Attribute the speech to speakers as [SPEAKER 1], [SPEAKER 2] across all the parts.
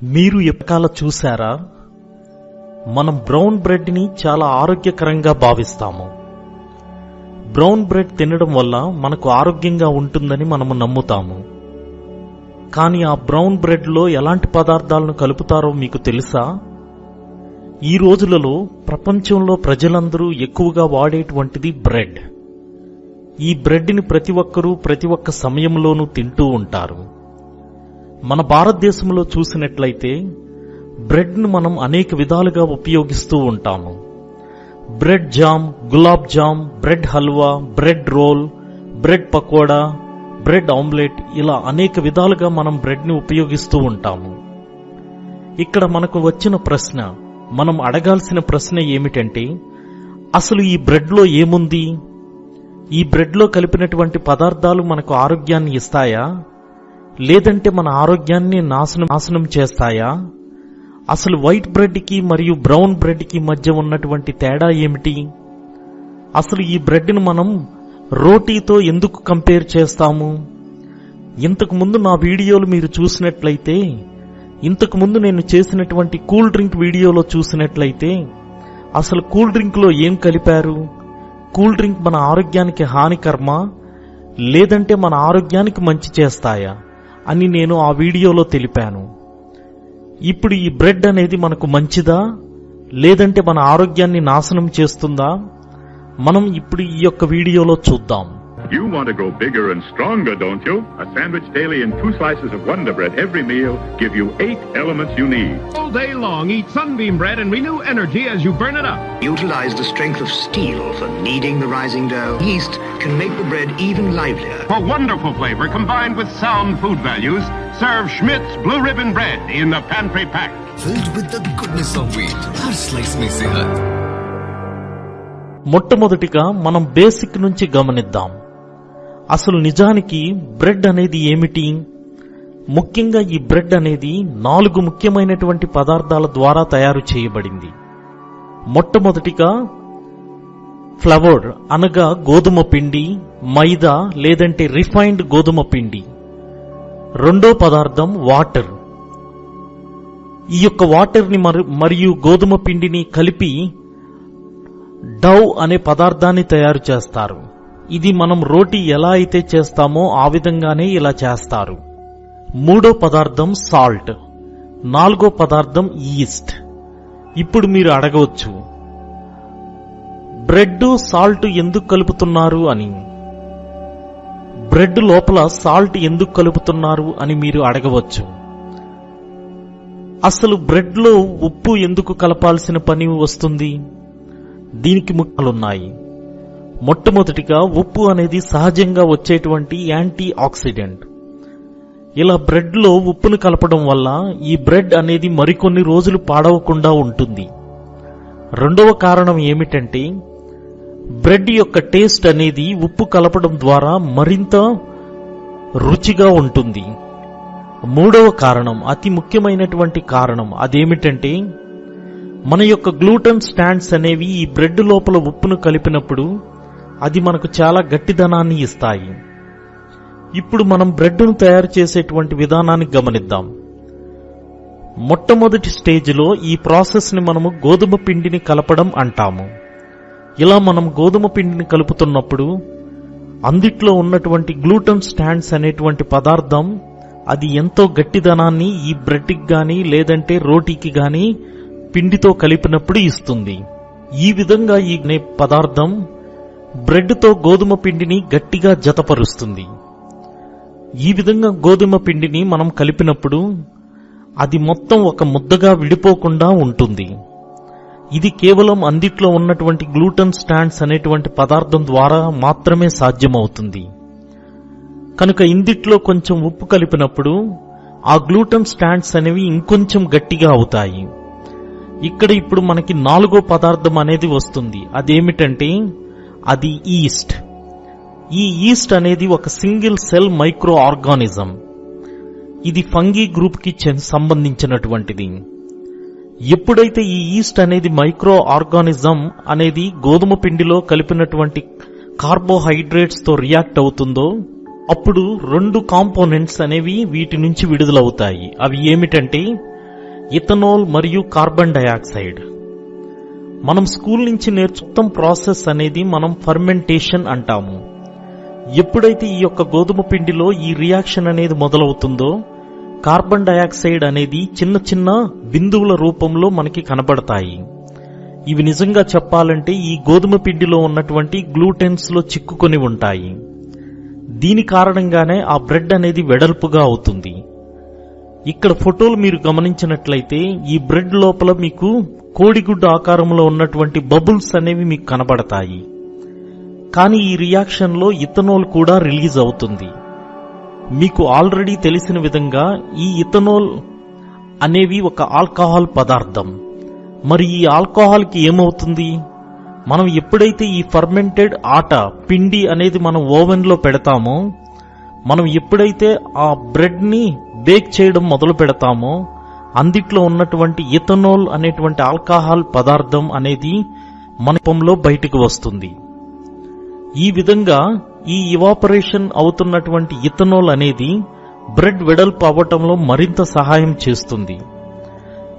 [SPEAKER 1] మీరు ఎప్పటికాల చూసారా? మనం బ్రౌన్ బ్రెడ్ ని చాలా ఆరోగ్యకరంగా భావిస్తాము. బ్రౌన్ బ్రెడ్ తినడం వల్ల మనకు ఆరోగ్యంగా ఉంటుందని మనము నమ్ముతాము. కానీ ఆ బ్రౌన్ బ్రెడ్ లో ఎలాంటి పదార్థాలను కలుపుతారో మీకు తెలుసా? ఈ రోజులలో ప్రపంచంలో ప్రజలందరూ ఎక్కువగా వాడేటువంటిది బ్రెడ్. ఈ బ్రెడ్ ని ప్రతి ఒక్కరూ ప్రతి ఒక్క సమయంలోనూ తింటూ ఉంటారు. మన భారతదేశంలో చూసినట్లయితే బ్రెడ్ ను మనం అనేక విధాలుగా ఉపయోగిస్తూ ఉంటాము. Bread jam, gulab jam, bread halwa, bread role, bread pakoda, bread omelette, ఇలా అనేక విధాలుగా మనం బ్రెడ్ ని ఉపయోగిస్తూ ఉంటాము. ఇక్కడ మనకు వచ్చిన ప్రశ్న, మనం అడగాల్సిన ప్రశ్న ఏమిటంటే, అసలు ఈ బ్రెడ్ లో ఏముంది? ఈ బ్రెడ్ లో కలిపినటువంటి పదార్థాలు మనకు ఆరోగ్యాన్ని ఇస్తాయా, లేదంటే మన ఆరోగ్యాన్ని నాశనం చేస్తాయా? అసలు వైట్ బ్రెడ్ కి మరియు బ్రౌన్ బ్రెడ్ కి మధ్య ఉన్నటువంటి తేడా ఏమిటి? అసలు ఈ బ్రెడ్ ను మనం రోటీతో ఎందుకు కంపేర్ చేస్తాము? ఇంతకు ముందు నా వీడియోలు మీరు చూసినట్లయితే, ఇంతకు ముందు నేను చేసినటువంటి కూల్ డ్రింక్ వీడియోలో చూసినట్లయితే, అసలు కూల్ డ్రింక్ లో ఏం కలిపారు? కూల్ డ్రింక్ మన ఆరోగ్యానికి హానికరమా, లేదంటే మన ఆరోగ్యానికి మంచి చేస్తాయా అని నేను ఆ వీడియోలో తెలిపాను. ఇప్పుడు ఈ బ్రెడ్ అనేది మనకు మంచిదా, లేదంటే మన ఆరోగ్యాన్ని నాశనం చేస్తుందా? మనం ఇప్పుడు ఈ యొక్క వీడియోలో చూద్దాం.
[SPEAKER 2] You want to grow bigger and stronger, don't you? A sandwich daily and 2 slices of Wonder Bread every meal give you 8 elements you need.
[SPEAKER 3] All day long, eat Sunbeam bread and renew energy as you burn it up.
[SPEAKER 4] Utilize the strength of steel for kneading the rising dough. Yeast can make the bread even livelier.
[SPEAKER 3] For wonderful flavor combined with sound food values, serve Schmidt's Blue Ribbon Bread in the pantry pack.
[SPEAKER 5] Filled with the goodness of wheat. Her slice में सेहत.
[SPEAKER 1] మొట్టమొదటిగా మనం basic నుంచి గమనిద్దాం. అసలు నిజానికి bread అనేది ఏమిటి? ముఖ్యంగా ఈ బ్రెడ్ అనేది 4 ముఖ్యమైనటువంటి పదార్థాల ద్వారా తయారు చేయబడింది. మొట్టమొదటిగా ఫ్లవర్ అనగా గోధుమ పిండి, మైదా లేదంటే రిఫైన్డ్ గోధుమ పిండి. రెండో పదార్థం వాటర్. ఈ యొక్క వాటర్ ని మరియు గోధుమ పిండిని కలిపి డౌ అనే పదార్థాన్ని తయారు చేస్తారు. ఇది మనం రోటీ ఎలా అయితే చేస్తామో ఆ విధంగానే ఇలా చేస్తారు. మూడో పదార్థం సాల్ట్. నాలుగో పదార్థం ఈస్ట్. ఇప్పుడు మీరు అడగవచ్చు, బ్రెడ్ సాల్ట్ ఎందుకు కలుపుతున్నారు అని. బ్రెడ్ లోపల సాల్ట్ ఎందుకు కలుపుతున్నారు అని మీరు అడగవచ్చు. అసలు బ్రెడ్ లో ఉప్పు ఎందుకు కలపాల్సిన పని వస్తుంది? దీనికి ముఖ్యాలున్నాయి. మొట్టమొదటిగా ఉప్పు అనేది సహజంగా వచ్చేటువంటి యాంటీ ఆక్సిడెంట్. ఇలా బ్రెడ్ లో ఉప్పును కలపడం వల్ల ఈ బ్రెడ్ అనేది మరికొన్ని రోజులు పాడవకుండా ఉంటుంది. రెండవ కారణం ఏమిటంటే, బ్రెడ్ యొక్క టేస్ట్ అనేది ఉప్పు కలపడం ద్వారా మరింత రుచిగా ఉంటుంది. మూడవ కారణం, అతి ముఖ్యమైనటువంటి కారణం, అదేమిటంటే మన యొక్క గ్లూటన్ స్టాండ్స్ అనేవి ఈ బ్రెడ్ లోపల ఉప్పును కలిపినప్పుడు అది మనకు చాలా గట్టిదనాన్ని ఇస్తాయి. ఇప్పుడు మనం బ్రెడ్ను తయారు చేసేటువంటి విధానాన్ని గమనిద్దాం. మొట్టమొదటి స్టేజిలో ఈ ప్రాసెస్ ని మనము గోధుమ పిండిని కలపడం అంటాము. ఇలా మనం గోధుమ పిండిని కలుపుతున్నప్పుడు అందుట్లో ఉన్నటువంటి గ్లూటన్ స్టాండ్స్ అనేటువంటి పదార్థం అది ఎంతో గట్టిదనాన్ని ఈ బ్రెడ్కి గాని లేదంటే రోటీకి గాని పిండితో కలిపినప్పుడు ఇస్తుంది. ఈ విధంగా ఈ పదార్థం బ్రెడ్ తో గోధుమ పిండిని గట్టిగా జతపరుస్తుంది. ఈ విధంగా గోధుమ పిండిని మనం కలిపినప్పుడు అది మొత్తం ఒక ముద్దగా విడిపోకుండా ఉంటుంది. ఇది కేవలం అందిట్లో ఉన్నటువంటి గ్లూటన్ స్టాండ్స్ అనేటువంటి పదార్థం ద్వారా మాత్రమే సాధ్యమవుతుంది. కనుక ఇందిట్లో కొంచెం ఉప్పు కలిపినప్పుడు ఆ గ్లూటన్ స్టాండ్స్ అనేవి ఇంకొంచెం గట్టిగా అవుతాయి. ఇక్కడ ఇప్పుడు మనకి 4వ పదార్థం అనేది వస్తుంది. అదేమిటంటే అది ఈస్ట్. ఈ ఈస్ట్ అనేది ఒక సింగిల్ సెల్ మైక్రో ఆర్గానిజం. ఇది ఫంగీ గ్రూప్ కి సంబంధించినటువంటిది. ఎప్పుడైతే ఈ ఈస్ట్ అనేది మైక్రో ఆర్గానిజం అనేది గోధుమ పిండిలో కలిపినటువంటి కార్బోహైడ్రేట్స్ తో రియాక్ట్ అవుతుందో అప్పుడు 2 కాంపోనెంట్స్ అనేవి వీటి నుంచి విడుదలవుతాయి. అవి ఏమిటంటే ఇథనాల్ మరియు కార్బన్ డయాక్సైడ్. మనం స్కూల్ నుంచి నేర్చుకున్న ప్రాసెస్ అనేది మనం ఫర్మెంటేషన్ అంటాము. ఎప్పుడైతే ఈ యొక్క గోధుమ పిండిలో ఈ రియాక్షన్ అనేది మొదలవుతుందో కార్బన్ డయాక్సైడ్ అనేది చిన్న చిన్న బిందువుల రూపంలో మనకి కనబడతాయి. ఇవి నిజంగా చెప్పాలంటే ఈ గోధుమ పిండిలో ఉన్నటువంటి గ్లూటెన్స్ లో చిక్కుకొని ఉంటాయి. దీని కారణంగానే ఆ బ్రెడ్ అనేది వెడల్పుగా అవుతుంది. ఇక్కడ ఫోటోలు మీరు గమనించినట్లయితే ఈ బ్రెడ్ లోపల మీకు కోడిగుడ్డు ఆకారంలో ఉన్నటువంటి బబుల్స్ అనేవి మీకు కనబడతాయి. కానీ ఈ రియాక్షన్ లో ఇథనాల్ కూడా రిలీజ్ అవుతుంది. మీకు ఆల్రెడీ తెలిసిన విధంగా ఈ ఇథనాల్ అనేవి ఒక ఆల్కహాల్ పదార్థం. మరి ఈ ఆల్కహాల్ కి ఏమవుతుంది? మనం ఎప్పుడైతే ఈ ఫర్మెంటెడ్ ఆట పిండి అనేది మనం ఓవెన్ లో పెడతామో, మనం ఎప్పుడైతే ఆ బ్రెడ్ ని బేక్ చేయడం మొదలు పెడతామో అందుట్లో ఉన్నటువంటి ఇథనాల్ అనేటువంటి ఆల్కహాల్ పదార్థం అనేది మన రూపంలో బయటకు వస్తుంది. ఈ విధంగా ఈ ఇవాపరేషన్ అవుతున్నటువంటి ఇథనాల్ అనేది బ్రెడ్ వెడల్పు అవ్వటంలో మరింత సహాయం చేస్తుంది.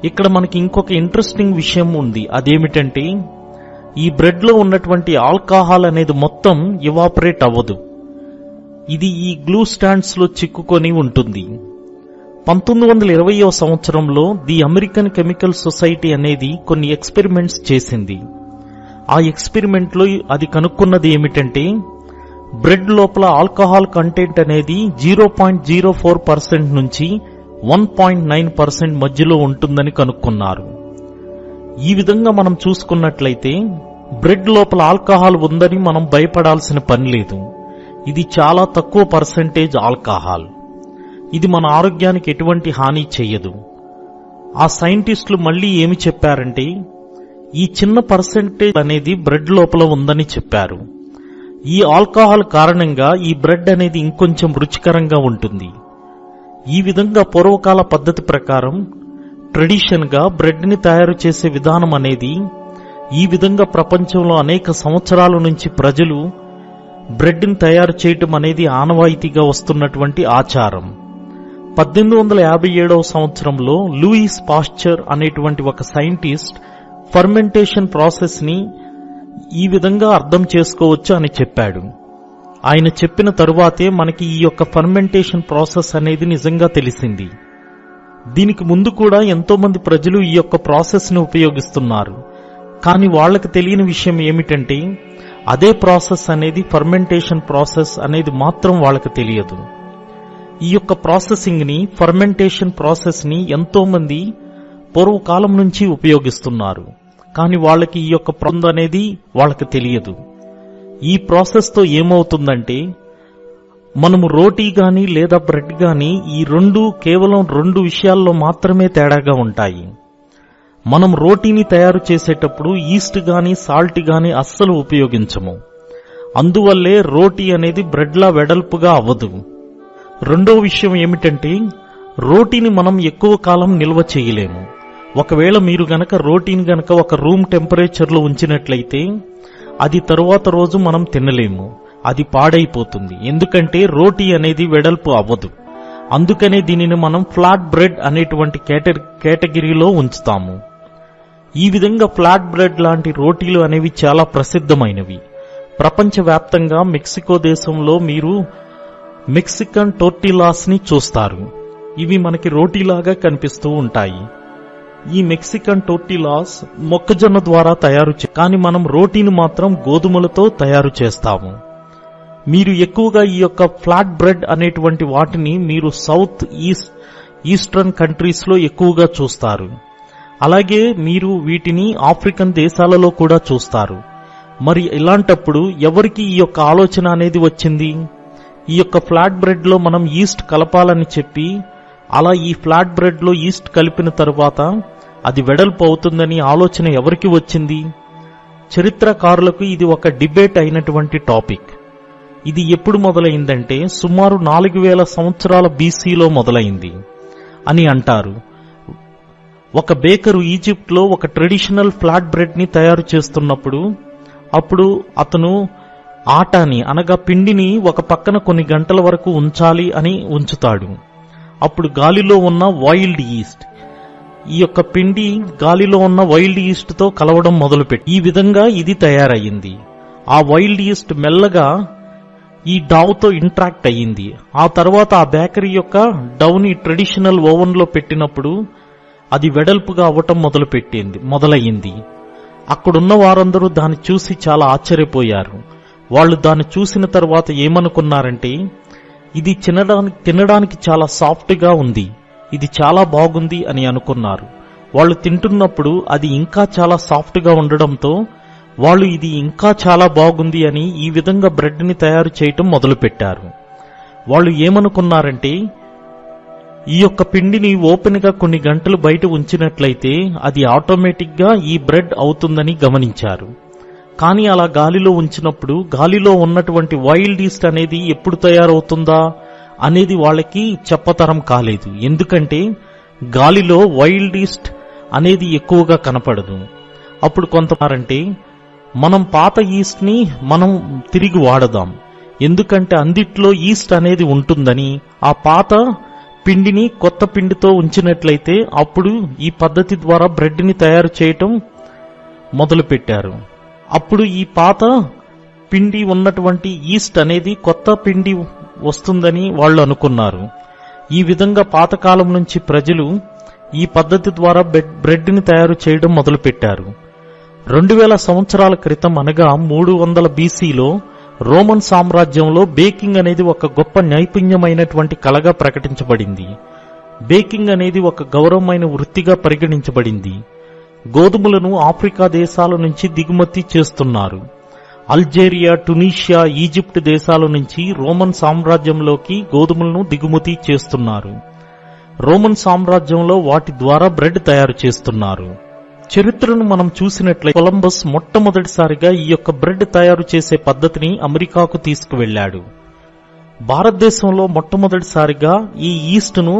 [SPEAKER 1] ఇక్కడ మనకి ఇంకొక ఇంట్రెస్టింగ్ విషయం ఉంది. అదేమిటంటే ఈ బ్రెడ్ లో ఉన్నటువంటి ఆల్కహాల్ అనేది మొత్తం ఇవాపరేట్ అవ్వదు. ఇది ఈ గ్లూ స్టాండ్స్ లో చిక్కుకొని ఉంటుంది. 1920వ సంవత్సరంలో ది అమెరికన్ కెమికల్ సొసైటీ అనేది కొన్ని ఎక్స్పెరిమెంట్స్ చేసింది. ఆ ఎక్స్పెరిమెంట్ లో అది కనుక్కున్నది ఏమిటంటే బ్రెడ్ లోపల ఆల్కహాల్ కంటెంట్ అనేది 0.04% నుంచి 1.9% మధ్యలో ఉంటుందని కనుక్కున్నారు. ఈ విధంగా మనం చూసుకున్నట్లయితే బ్రెడ్ లోపల ఆల్కహాల్ ఉందని మనం భయపడాల్సిన పని లేదు. ఇది చాలా తక్కువ పర్సెంటేజ్ ఆల్కహాల్. ఇది మన ఆరోగ్యానికి ఎటువంటి హాని చేయదు. ఆ సైంటిస్టులు మళ్లీ ఏమి చెప్పారంటే ఈ చిన్న పర్సెంటేజ్ అనేది బ్రెడ్ లోపల ఉందని చెప్పారు. ఈ ఆల్కహాల్ కారణంగా ఈ బ్రెడ్ అనేది ఇంకొంచెం రుచికరంగా ఉంటుంది. ఈ విధంగా పూర్వకాల పద్ధతి ప్రకారం ట్రెడిషన్ గా బ్రెడ్ ని తయారు చేసే విధానం అనేది ఈ విధంగా ప్రపంచంలో అనేక సంవత్సరాల నుంచి ప్రజలు బ్రెడ్ ని తయారు చేయటం అనేది ఆనవాయితీగా వస్తున్నటువంటి ఆచారం. 1857వ సంవత్సరంలో లూయిస్ పాస్చర్ అనేటువంటి ఒక సైంటిస్ట్ ఫర్మెంటేషన్ ప్రాసెస్ ని ఈ విధంగా అర్థం చేసుకోవచ్చు అని చెప్పాడు. ఆయన చెప్పిన తరువాతే మనకి ఈ యొక్క ఫర్మెంటేషన్ ప్రాసెస్ అనేది నిజంగా తెలిసింది. దీనికి ముందు కూడా ఎంతో మంది ప్రజలు ఈ యొక్క ప్రాసెస్ ని ఉపయోగిస్తున్నారు. కానీ వాళ్ళకి తెలియని విషయం ఏమిటంటే అదే ప్రాసెస్ అనేది ఫర్మెంటేషన్ ప్రాసెస్ అనేది మాత్రం వాళ్ళకి తెలియదు. ఈ యొక్క ప్రాసెసింగ్ ని ఫర్మెంటేషన్ ప్రాసెస్ ని ఎంతో మంది పూర్వకాలం నుంచి ఉపయోగిస్తున్నారు. కానీ వాళ్ళకి ఈ యొక్క ప్రాసెస్ అనేది వాళ్ళకి తెలియదు. ఈ ప్రాసెస్ తో ఏమవుతుందంటే మనము రోటీ గాని లేదా బ్రెడ్ గాని ఈ రెండు కేవలం 2 విషయాల్లో మాత్రమే తేడాగా ఉంటాయి. మనం రోటీని తయారు చేసేటప్పుడు ఈస్ట్ గాని సాల్ట్ గాని అస్సలు ఉపయోగించము. అందువల్లే రోటీ అనేది బ్రెడ్ లా వెడల్పుగా అవ్వదు. రెండో విషయం ఏమిటంటే రోటీని మనం ఎక్కువ కాలం నిల్వ చేయలేము. ఒకవేళ మీరు గనక రోటీని గనక ఒక రూమ్ టెంపరేచర్ లో ఉంచినట్లయితే అది తరువాత రోజు మనం తినలేము. అది పాడైపోతుంది. ఎందుకంటే రోటీ అనేది వెడల్పు అవ్వదు. అందుకనే దీనిని మనం ఫ్లాట్ బ్రెడ్ అనేటువంటి కేటగిరీలో ఉంచుతాము. ఈ విధంగా ఫ్లాట్ బ్రెడ్ లాంటి రోటీలు అనేవి చాలా ప్రసిద్ధమైనవి. ప్రపంచవ్యాప్తంగా మెక్సికో దేశంలో మీరు మెక్సికన్ టోర్టిలాస్ ని చూస్తారు. ఇవి మనకి రోటీలాగా కనిపిస్తూ ఉంటాయి. ఈ మెక్సికన్ టోర్టిలాస్ మొక్కజొన్న ద్వారా తయారు కానీ మనం రోటీని మాత్రం గోధుమలతో తయారు చేస్తాము. మీరు ఎక్కువగా ఈ యొక్క ఫ్లాట్ బ్రెడ్ అనేటువంటి వాటిని మీరు సౌత్ ఈస్టర్న్ కంట్రీస్ లో ఎక్కువగా చూస్తారు. అలాగే మీరు వీటిని ఆఫ్రికన్ దేశాలలో కూడా చూస్తారు. మరి ఇలాంటప్పుడు ఎవరికి ఈ యొక్క ఆలోచన అనేది వచ్చింది? ఈ యొక్క ఫ్లాట్ బ్రెడ్ లో మనం ఈస్ట్ కలపాలని చెప్పి అలా ఈ ఫ్లాట్ బ్రెడ్ లో ఈస్ట్ కలిపిన తరువాత అది వెడల్పు అవుతుందని ఆలోచన ఎవరికి వచ్చింది? చరిత్రకారులకు ఇది ఒక డిబేట్ అయినటువంటి టాపిక్. ఇది ఎప్పుడు మొదలైందంటే సుమారు 4000 సంవత్సరాల బీసీలో మొదలైంది అని అంటారు. ఒక బేకరు ఈజిప్ట్ లో ఒక ట్రెడిషనల్ ఫ్లాట్ బ్రెడ్ ని తయారు చేస్తున్నప్పుడు అప్పుడు అతను ఆటాని అనగా పిండిని ఒక పక్కన కొన్ని గంటల వరకు ఉంచాలి అని ఉంచుతాడు. అప్పుడు గాలిలో ఉన్న వైల్డ్ ఈస్ట్ ఈ యొక్క పిండి గాలిలో ఉన్న వైల్డ్ ఈస్ట్ తో కలవడం మొదలుపెట్టి ఈ విధంగా ఇది తయారయ్యింది. ఆ వైల్డ్ ఈస్ట్ మెల్లగా ఈ డౌ తో ఇంట్రాక్ట్ అయ్యింది. ఆ తర్వాత ఆ బేకరీ యొక్క డౌని ట్రెడిషనల్ ఓవెన్ లో పెట్టినప్పుడు అది వెడల్పుగా అవ్వటం మొదలయ్యింది. అక్కడున్న వారందరూ దాన్ని చూసి చాలా ఆశ్చర్యపోయారు. వాళ్ళు దాన్ని చూసిన తర్వాత ఏమనుకున్నారంటే, ఇది తినడానికి చాలా సాఫ్ట్ గా ఉంది, ఇది చాలా బాగుంది అని అనుకున్నారు. వాళ్ళు తింటున్నప్పుడు అది ఇంకా చాలా సాఫ్ట్ గా ఉండడంతో వాళ్ళు ఇది ఇంకా చాలా బాగుంది అని ఈ విధంగా బ్రెడ్ ని తయారు చేయటం మొదలుపెట్టారు. వాళ్ళు ఏమనుకున్నారంటే, ఈ యొక్క పిండిని ఓపెన్ గా కొన్ని గంటలు బయట ఉంచినట్లయితే అది ఆటోమేటిక్ గా ఈ బ్రెడ్ అవుతుందని గమనించారు. కానీ అలా గాలిలో ఉంచినప్పుడు గాలిలో ఉన్నటువంటి వైల్డ్ ఈస్ట్ అనేది ఎప్పుడు తయారవుతుందా అనేది వాళ్ళకి చెప్పతరం కాలేదు. ఎందుకంటే గాలిలో వైల్డ్ ఈస్ట్ అనేది ఎక్కువగా కనపడదు. అప్పుడు కొంతమంది మనం పాత ఈస్ట్ ని మనం తిరిగి వాడదాం, ఎందుకంటే అందిట్లో ఈస్ట్ అనేది ఉంటుందని, ఆ పాత పిండిని కొత్త పిండితో ఉంచినట్లయితే అప్పుడు ఈ పద్ధతి ద్వారా బ్రెడ్ ని తయారు చేయటం మొదలుపెట్టారు. అప్పుడు ఈ పాత పిండి ఉన్నటువంటి ఈస్ట్ అనేది కొత్త పిండి వస్తుందని వాళ్ళు అనుకున్నారు. ఈ విధంగా పాతకాలం నుంచి ప్రజలు ఈ పద్ధతి ద్వారా బ్రెడ్ ని తయారు చేయడం మొదలుపెట్టారు. 2000 సంవత్సరాల క్రితం అనగా 300 BCలో రోమన్ సామ్రాజ్యంలో బేకింగ్ అనేది ఒక గొప్ప నైపుణ్యమైనటువంటి కళగా ప్రకటించబడింది. బేకింగ్ అనేది ఒక గౌరవమైన వృత్తిగా పరిగణించబడింది. గోధుమలను ఆఫ్రికా దేశాల నుంచి దిగుమతి చేస్తున్నారు. అల్జేరియా, టునీషియా, ఈజిప్ట్ దేశాల నుంచి రోమన్ సామ్రాజ్యంలోకి గోధుమలను దిగుమతి చేస్తున్నారు. రోమన్ సామ్రాజ్యంలో వాటి ద్వారా బ్రెడ్ తయారు చేస్తున్నారు. చరిత్రను మనం చూసినట్లయితే కొలంబస్ మొట్టమొదటిసారిగా ఈ యొక్క బ్రెడ్ తయారు చేసే పద్ధతిని అమెరికాకు తీసుకువెళ్లాడు. భారతదేశంలో మొట్టమొదటిసారిగా ఈ ఈస్ట్ ను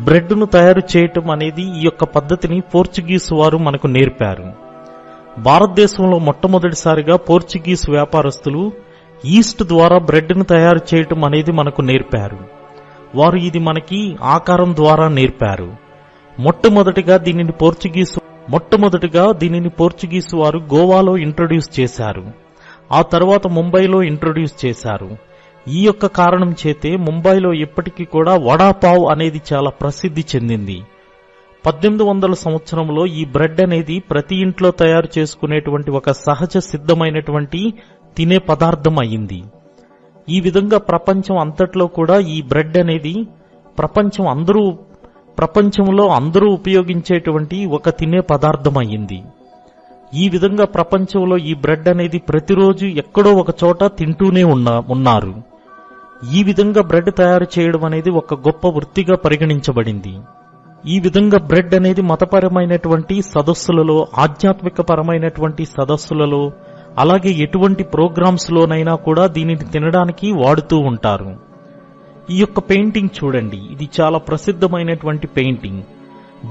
[SPEAKER 1] బ్రెడ్ ను తయారు చేయటం అనేది ఈ యొక్క పద్ధతిని పోర్చుగీసు వారు మనకు నేర్పారు. భారతదేశంలో మొట్టమొదటిసారిగా పోర్చుగీసు వ్యాపారస్తులు ఈస్ట్ ద్వారా బ్రెడ్ ను తయారు చేయటం అనేది మనకు నేర్పారు. వారు ఇది మనకి ఆకారం ద్వారా నేర్పారు. మొట్టమొదటిగా దీనిని పోర్చుగీసు వారు గోవాలో ఇంట్రొడ్యూస్ చేశారు. ఆ తర్వాత ముంబైలో ఇంట్రొడ్యూస్ చేశారు. ఈ యొక్క కారణం చేతే ముంబైలో ఇప్పటికీ కూడా వడాపావ్ అనేది చాలా ప్రసిద్ధి చెందింది. 1800 సంవత్సరంలో ఈ బ్రెడ్ అనేది ప్రతి ఇంట్లో తయారు చేసుకునేటువంటి ఒక సహజ సిద్ధమైనటువంటి తినే పదార్థం అయింది. ఈ విధంగా ప్రపంచం అంతట్లో కూడా ఈ బ్రెడ్ అనేది ప్రపంచంలో అందరూ ఉపయోగించేటువంటి ఒక తినే పదార్థం అయింది. ఈ విధంగా ప్రపంచంలో ఈ బ్రెడ్ అనేది ప్రతిరోజు ఎక్కడో ఒక చోట తింటూనే ఉన్నారు. ఈ విధంగా బ్రెడ్ తయారు చేయడం అనేది ఒక గొప్ప వృత్తిగా పరిగణించబడింది. ఈ విధంగా బ్రెడ్ అనేది మతపరమైనటువంటి సదస్సులలో, ఆధ్యాత్మిక పరమైనటువంటి సదస్సులలో, అలాగే ఎటువంటి ప్రోగ్రామ్స్ లోనైనా కూడా దీనిని తినడానికి వాడుతూ ఉంటారు. ఈ యొక్క పెయింటింగ్ చూడండి, ఇది చాలా ప్రసిద్ధమైనటువంటి పెయింటింగ్.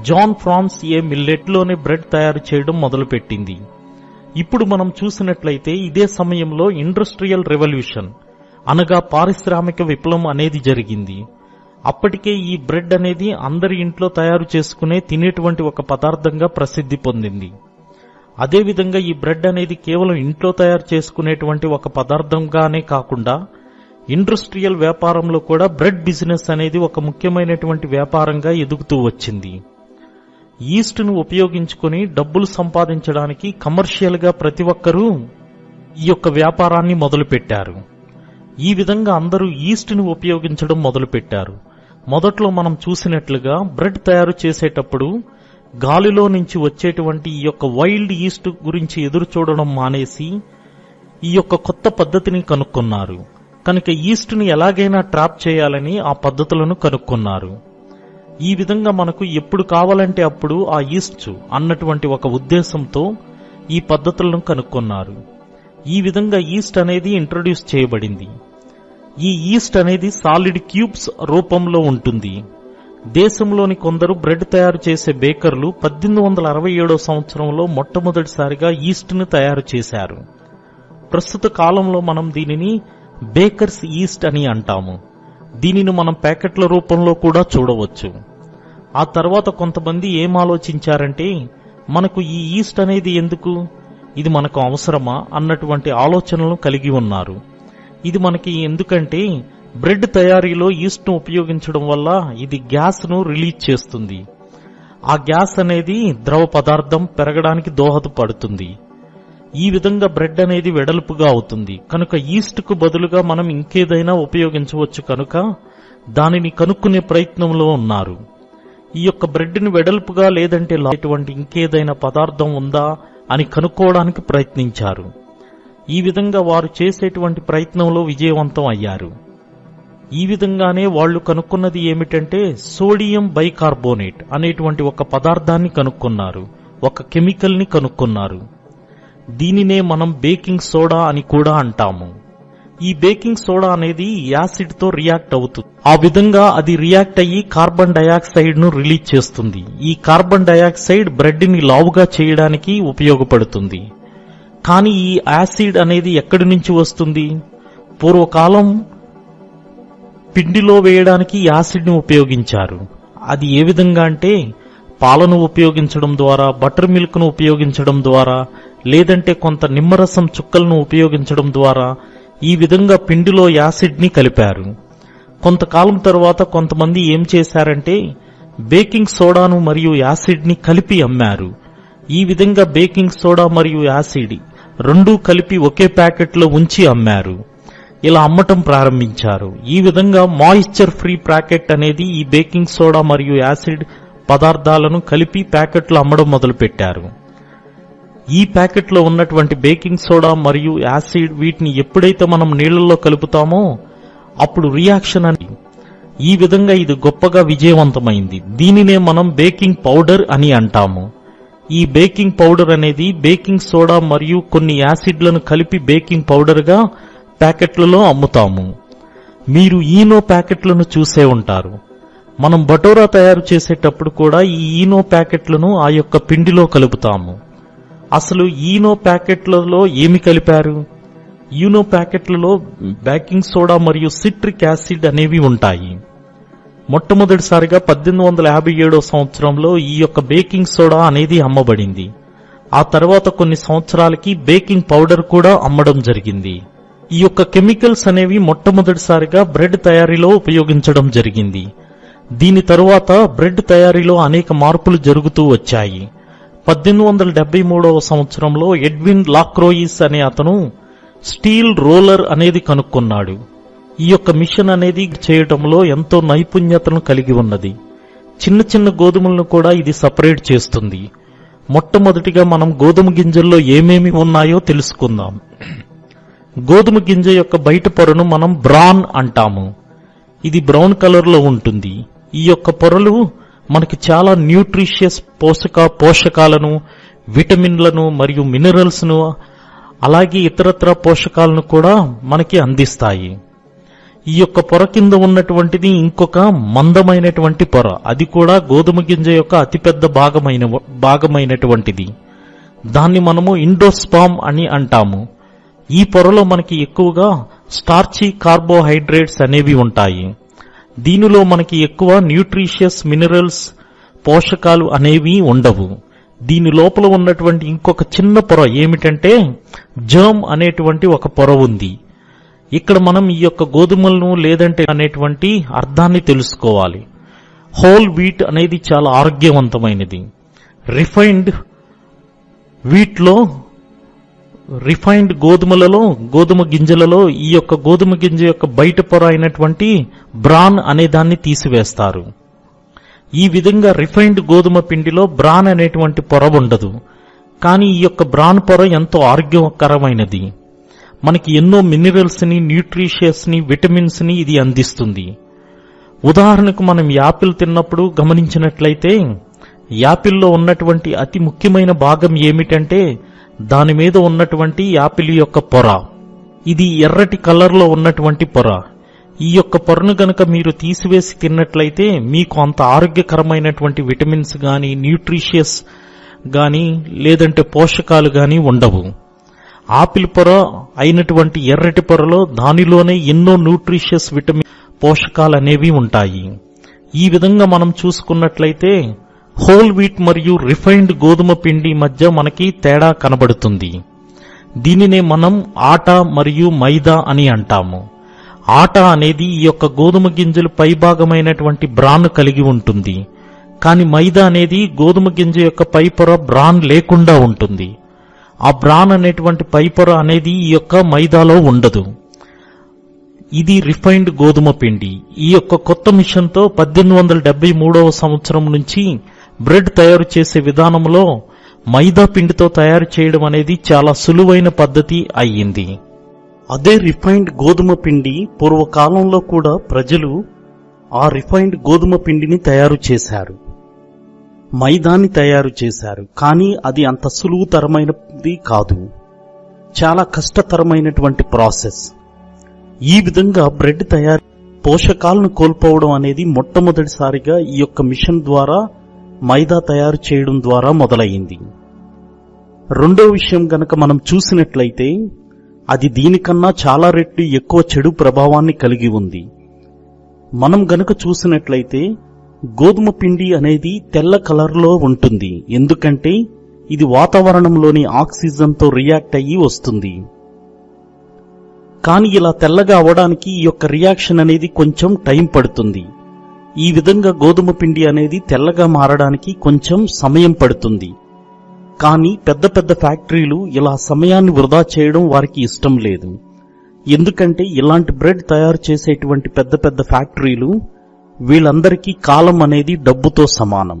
[SPEAKER 1] జాన్ ఫ్రాన్స్ మిల్లెట్ లోనే బ్రెడ్ తయారు చేయడం మొదలుపెట్టింది. ఇప్పుడు మనం చూసినట్లయితే ఇదే సమయంలో ఇండస్ట్రియల్ రెవల్యూషన్ అనగా పారిశ్రామిక విప్లవం అనేది జరిగింది. అప్పటికే ఈ బ్రెడ్ అనేది అందరి ఇంట్లో తయారు చేసుకునే తినేటువంటి ఒక పదార్థంగా ప్రసిద్ధి పొందింది. అదేవిధంగా ఈ బ్రెడ్ అనేది కేవలం ఇంట్లో తయారు చేసుకునేటువంటి ఒక పదార్థంగానే కాకుండా ఇండస్ట్రియల్ వ్యాపారంలో కూడా బ్రెడ్ బిజినెస్ అనేది ఒక ముఖ్యమైనటువంటి వ్యాపారంగా ఎదుగుతూ వచ్చింది. ఈస్ట్ ను ఉపయోగించుకుని డబ్బులు సంపాదించడానికి కమర్షియల్ గా ప్రతి ఒక్కరూ ఈ యొక్క వ్యాపారాన్ని మొదలుపెట్టారు. ఈ విధంగా అందరూ ఈస్ట్ ను ఉపయోగించడం మొదలుపెట్టారు. మొదట్లో మనం చూసినట్లుగా బ్రెడ్ తయారు చేసేటప్పుడు గాలిలో నుంచి వచ్చేటువంటి ఈ యొక్క వైల్డ్ ఈస్ట్ గురించి ఎదురు చూడడం మానేసి ఈ యొక్క కొత్త పద్ధతిని కనుక్కున్నారు. కనుక ఈస్ట్ ని ఎలాగైనా ట్రాప్ చేయాలని ఆ పద్ధతులను కనుక్కున్నారు. ఈ విధంగా మనకు ఎప్పుడు కావాలంటే అప్పుడు ఆ ఈస్ట్ అన్నటువంటి ఒక ఉద్దేశంతో ఈ పద్ధతులను కనుక్కున్నారు. ఈ విధంగా ఈస్ట్ అనేది ఇంట్రొడ్యూస్ చేయబడింది. ఈ ఈస్ట్ అనేది సాలిడ్ క్యూబ్స్ రూపంలో ఉంటుంది. దేశంలోని కొందరు బ్రెడ్ తయారు చేసే బేకర్లు 1867 సంవత్సరంలో మొట్టమొదటిసారిగా ఈస్ట్ ను తయారు చేశారు. ప్రస్తుత కాలంలో మనం దీనిని బేకర్స్ ఈస్ట్ అని అంటాము. దీనిని మనం ప్యాకెట్ల రూపంలో కూడా చూడవచ్చు. ఆ తర్వాత కొంతమంది ఏం ఆలోచించారంటే, మనకు ఈ ఈస్ట్ అనేది ఎందుకు, ఇది మనకు అవసరమా అన్నటువంటి ఆలోచనలను కలిగి ఉన్నారు. ఇది మనకి ఎందుకంటే బ్రెడ్ తయారీలో ఈస్ట్ ను ఉపయోగించడం వల్ల ఇది గ్యాస్ ను రిలీజ్ చేస్తుంది. ఆ గ్యాస్ అనేది ద్రవ పదార్థం పెరగడానికి దోహదపడుతుంది. ఈ విధంగా బ్రెడ్ అనేది వెడల్పుగా అవుతుంది. కనుక ఈస్ట్ కు బదులుగా మనం ఇంకేదైనా ఉపయోగించవచ్చు కనుక దానిని కనుక్కునే ప్రయత్నంలో ఉన్నారు. ఈ యొక్క బ్రెడ్ ని వెడల్పుగా లేదంటే ఇటువంటి ఇంకేదైనా పదార్థం ఉందా అని కనుక్కోవడానికి ప్రయత్నించారు. ఈ విధంగా వారు చేసేటువంటి ప్రయత్నంలో విజయవంతం అయ్యారు. ఈ విధంగానే వాళ్లు కనుక్కున్నది ఏమిటంటే సోడియం బైకార్బోనేట్ అనేటువంటి ఒక పదార్థాన్ని కనుక్కున్నారు, ఒక కెమికల్ ని కనుక్కున్నారు. దీనినే మనం బేకింగ్ సోడా అని కూడా అంటాము. ఈ బేకింగ్ సోడా అనేది యాసిడ్ తో రియాక్ట్ అవుతుంది. ఆ విధంగా అది రియాక్ట్ అయ్యి కార్బన్ డయాక్సైడ్ ను రిలీజ్ చేస్తుంది. ఈ కార్బన్ డయాక్సైడ్ బ్రెడ్ ని లావుగా చేయడానికి ఉపయోగపడుతుంది. కానీ ఈ యాసిడ్ అనేది ఎక్కడి నుంచి వస్తుంది? పూర్వకాలం పిండిలో వేయడానికి యాసిడ్ ని ఉపయోగించారు. అది ఏ విధంగా అంటే పాలను ఉపయోగించడం ద్వారా, బటర్ మిల్క్ ను ఉపయోగించడం ద్వారా, లేదంటే కొంత నిమ్మరసం చుక్కలను ఉపయోగించడం ద్వారా ఈ విధంగా పిండిలో యాసిడ్ ని కలిపారు. కొంతకాలం తర్వాత కొంతమంది ఏం చేశారంటే బేకింగ్ సోడాను మరియు యాసిడ్ ని కలిపి అమ్మారు. ఈ విధంగా బేకింగ్ సోడా మరియు యాసిడ్ రెండూ కలిపి ఒకే ప్యాకెట్లో ఉంచి అమ్మారు. ఇలా అమ్మటం ప్రారంభించారు. ఈ విధంగా మాయిశ్చర్ ఫ్రీ ప్యాకెట్ అనేది ఈ బేకింగ్ సోడా మరియు యాసిడ్ పదార్థాలను కలిపి ప్యాకెట్లో అమ్మడం మొదలుపెట్టారు. ఈ ప్యాకెట్లో ఉన్నటువంటి బేకింగ్ సోడా మరియు యాసిడ్ వీటిని ఎప్పుడైతే మనం నీళ్లలో కలుపుతామో అప్పుడు రియాక్షన్ అని ఈ విధంగా ఇది గొప్పగా విజయవంతమైంది. దీనినే మనం బేకింగ్ పౌడర్ అని అంటాము. ఈ బేకింగ్ పౌడర్ అనేది బేకింగ్ సోడా మరియు కొన్ని యాసిడ్లను కలిపి బేకింగ్ పౌడర్ గా ప్యాకెట్లలో అమ్ముతాము. మీరు ఈనో ప్యాకెట్లను చూసే ఉంటారు. మనం బటోరా తయారు చేసేటప్పుడు కూడా ఈ ఈనో ప్యాకెట్లను ఆ యొక్క పిండిలో కలుపుతాము. అసలు ఈనో ప్యాకెట్లలో ఏమి కలిపారు? ఈనో ప్యాకెట్లలో బేకింగ్ సోడా మరియు సిట్రిక్ యాసిడ్ అనేవి ఉంటాయి. మొట్టమొదటిసారిగా 1857 సంవత్సరంలో ఈ యొక్క బేకింగ్ సోడా అనేది అమ్మబడింది. ఆ తర్వాత కొన్ని సంవత్సరాలకి బేకింగ్ పౌడర్ కూడా అమ్మడం జరిగింది. ఈ యొక్క కెమికల్స్ అనేవి మొట్టమొదటిసారిగా బ్రెడ్ తయారీలో ఉపయోగించడం జరిగింది. దీని తరువాత బ్రెడ్ తయారీలో అనేక మార్పులు జరుగుతూ వచ్చాయి. 1873 సంవత్సరంలో ఎడ్విన్ లాక్రోయిస్ అనే అతను స్టీల్ రోలర్ అనేది కనుక్కున్నాడు. ఈ యొక్క మిషన్ అనేది చేయటంలో ఎంతో నైపుణ్యతను కలిగి ఉన్నది. చిన్న చిన్న గోధుమలను కూడా ఇది సపరేట్ చేస్తుంది. మొట్టమొదటిగా మనం గోధుమ గింజల్లో ఏమేమి ఉన్నాయో తెలుసుకుందాం. గోధుమ గింజ యొక్క బయట పొరను మనం బ్రాన్ అంటాము. ఇది బ్రౌన్ కలర్ లో ఉంటుంది. ఈ యొక్క పొరలు మనకి చాలా న్యూట్రిషియస్ పోషకాలను, విటమిన్లను మరియు మినరల్స్ ను అలాగే ఇతరత్ర పోషకాలను కూడా మనకి అందిస్తాయి. ఈ యొక్క పొర కింద ఉన్నటువంటిది ఇంకొక మందమైనటువంటి పొర, అది కూడా గోధుమ గింజ యొక్క అతిపెద్ద భాగమైనటువంటిది. దాన్ని మనము ఇండోస్పామ్ అని అంటాము. ఈ పొరలో మనకి ఎక్కువగా స్టార్చీ కార్బోహైడ్రేట్స్ అనేవి ఉంటాయి. దీనిలో మనకి ఎక్కువ న్యూట్రిషియస్ మినరల్స్ పోషకాలు అనేవి ఉండవు. దీని లోపల ఉన్నటువంటి ఇంకొక చిన్న పొర ఏమిటంటే జర్మ్ అనేటువంటి ఒక పొర ఉంది. ఇక్కడ మనం ఈ యొక్క గోధుమలను లేదంటే అనేటువంటి అర్థాన్ని తెలుసుకోవాలి. హోల్ వీట్ అనేది చాలా ఆరోగ్యవంతమైనది. రిఫైన్డ్ గోధుమలలో, గోధుమ గింజలలో ఈ యొక్క గోధుమ గింజ యొక్క బయట పొర అయినటువంటి బ్రాన్ అనే దాన్ని తీసివేస్తారు. ఈ విధంగా రిఫైన్డ్ గోధుమ పిండిలో బ్రాన్ అనేటువంటి పొర ఉండదు. కానీ ఈ యొక్క బ్రాన్ పొర ఎంతో ఆరోగ్యకరమైనది. మనకి ఎన్నో మినరల్స్ ని, న్యూట్రిషియస్ ని, విటమిన్స్ ని ఇది అందిస్తుంది. ఉదాహరణకు మనం యాపిల్ తిన్నప్పుడు గమనించినట్లయితే యాపిల్లో ఉన్నటువంటి అతి ముఖ్యమైన భాగం ఏమిటంటే దాని మీద ఉన్నటువంటి యాపిల్ యొక్క పొర. ఇది ఎర్రటి కలర్లో ఉన్నటువంటి పొర. ఈ యొక్క పొరను గనక మీరు తీసివేసి తిన్నట్లయితే మీకు అంత ఆరోగ్యకరమైనటువంటి విటమిన్స్ గాని, న్యూట్రిషియస్ గాని, లేదంటే పోషకాలు గాని ఉండవు. ఆపిల్ పొర అయినటువంటి ఎర్రటి పొరలో దానిలోనే ఎన్నో న్యూట్రిషియస్ విటమిన్ పోషకాలు అనేవి ఉంటాయి. ఈ విధంగా మనం చూసుకున్నట్లయితే హోల్ వీట్ మరియు రిఫైన్డ్ గోధుమ పిండి మధ్య మనకి తేడా కనబడుతుంది. దీనినే మనం ఆట మరియు మైదా అని అంటాము. ఆట అనేది ఈ యొక్క గోధుమ గింజలు పైభాగమైనటువంటి బ్రాన్ కలిగి ఉంటుంది. కానీ మైదా అనేది గోధుమ గింజ యొక్క పైపొర బ్రాన్ లేకుండా ఉంటుంది. ఆ బ్రాన్ అనేటువంటి పైపొర అనేది ఈ యొక్క మైదాలో ఉండదు. ఇది రిఫైన్డ్ గోధుమ పిండి. ఈ యొక్క కొత్త మిషన్తో 1873వ సంవత్సరం నుంచి బ్రెడ్ తయారు చేసే విధానంలో మైదా పిండితో తయారు చేయడం అనేది చాలా సులువైన పద్ధతి అయ్యింది. అదే రిఫైన్డ్ గోధుమ పిండి పూర్వకాలంలో కూడా ప్రజలు ఆ రిఫైన్డ్ గోధుమ పిండిని తయారు చేశారు, మైదాని తయారు చేశారు. కానీ అది అంత సులువుతరమైనది కాదు, చాలా కష్టతరమైనటువంటి ప్రాసెస్. ఈ విధంగా బ్రెడ్ తయారు పోషకాలను కోల్పోవడం అనేది మొట్టమొదటిసారిగా ఈ యొక్క మిషన్ ద్వారా మైదా తయారు చేయడం ద్వారా మొదలయ్యింది. రెండో విషయం గనక మనం చూసినట్లయితే అది దీనికన్నా చాలా రెట్లు ఎక్కువ చెడు ప్రభావాన్ని కలిగి ఉంది. మనం గనక చూసినట్లయితే గోధుమ పిండి అనేది తెల్ల కలర్లో ఉంటుంది, ఎందుకంటే ఇది వాతావరణంలోని ఆక్సిజన్తో రియాక్ట్ అయ్యి వస్తుంది. కానీ ఇలా తెల్లగా అవడానికి ఈ యొక్క రియాక్షన్ అనేది కొంచెం టైం పడుతుంది. ఈ విధంగా గోధుమ పిండి అనేది తెల్లగా మారడానికి కొంచెం సమయం పడుతుంది. కానీ పెద్ద పెద్ద ఫ్యాక్టరీలు ఇలా సమయాన్ని వృధా చేయడం వారికి ఇష్టం లేదు. ఎందుకంటే ఇలాంటి బ్రెడ్ తయారు చేసేటువంటి పెద్ద పెద్ద ఫ్యాక్టరీలు వీళ్ళందరికీ కాలం అనేది డబ్బుతో సమానం.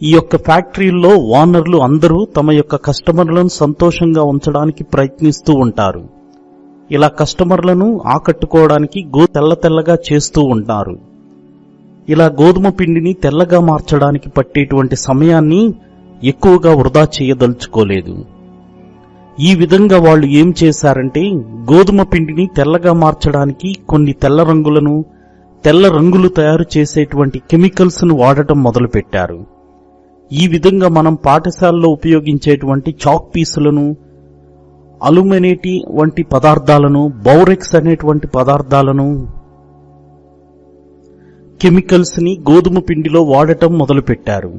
[SPEAKER 1] ఈ యొక్క ఫ్యాక్టరీల్లో ఓనర్లు అందరూ తమ యొక్క కస్టమర్లను సంతోషంగా ఉంచడానికి ప్రయత్నిస్తూ ఉంటారు. ఇలా కస్టమర్లను ఆకట్టుకోవడానికి తెల్లగా చేస్తూ ఉంటారు. ఇలా గోధుమ పిండిని తెల్లగా మార్చడానికి పట్టేటువంటి సమయాన్ని ఎక్కువగా వృధా చేయదలుచుకోలేదు. ఈ విధంగా వాళ్ళు ఏం చేశారంటే గోధుమ పిండిని తెల్లగా మార్చడానికి కొన్ని తెల్ల రంగులు తయారు చేసేటువంటి కెమికల్స్ ను వాడటం మొదలుపెట్టారు. ఈ విధంగా మనం పాఠశాలలో ఉపయోగించేటువంటి చాక్ పీసులను, అలుమినేటి వంటి పదార్థాలను, బౌరెక్స్ అనేటువంటి పదార్థాలను, కెమికల్స్ ని గోధుమ పిండిలో వాడటం మొదలుపెట్టారు.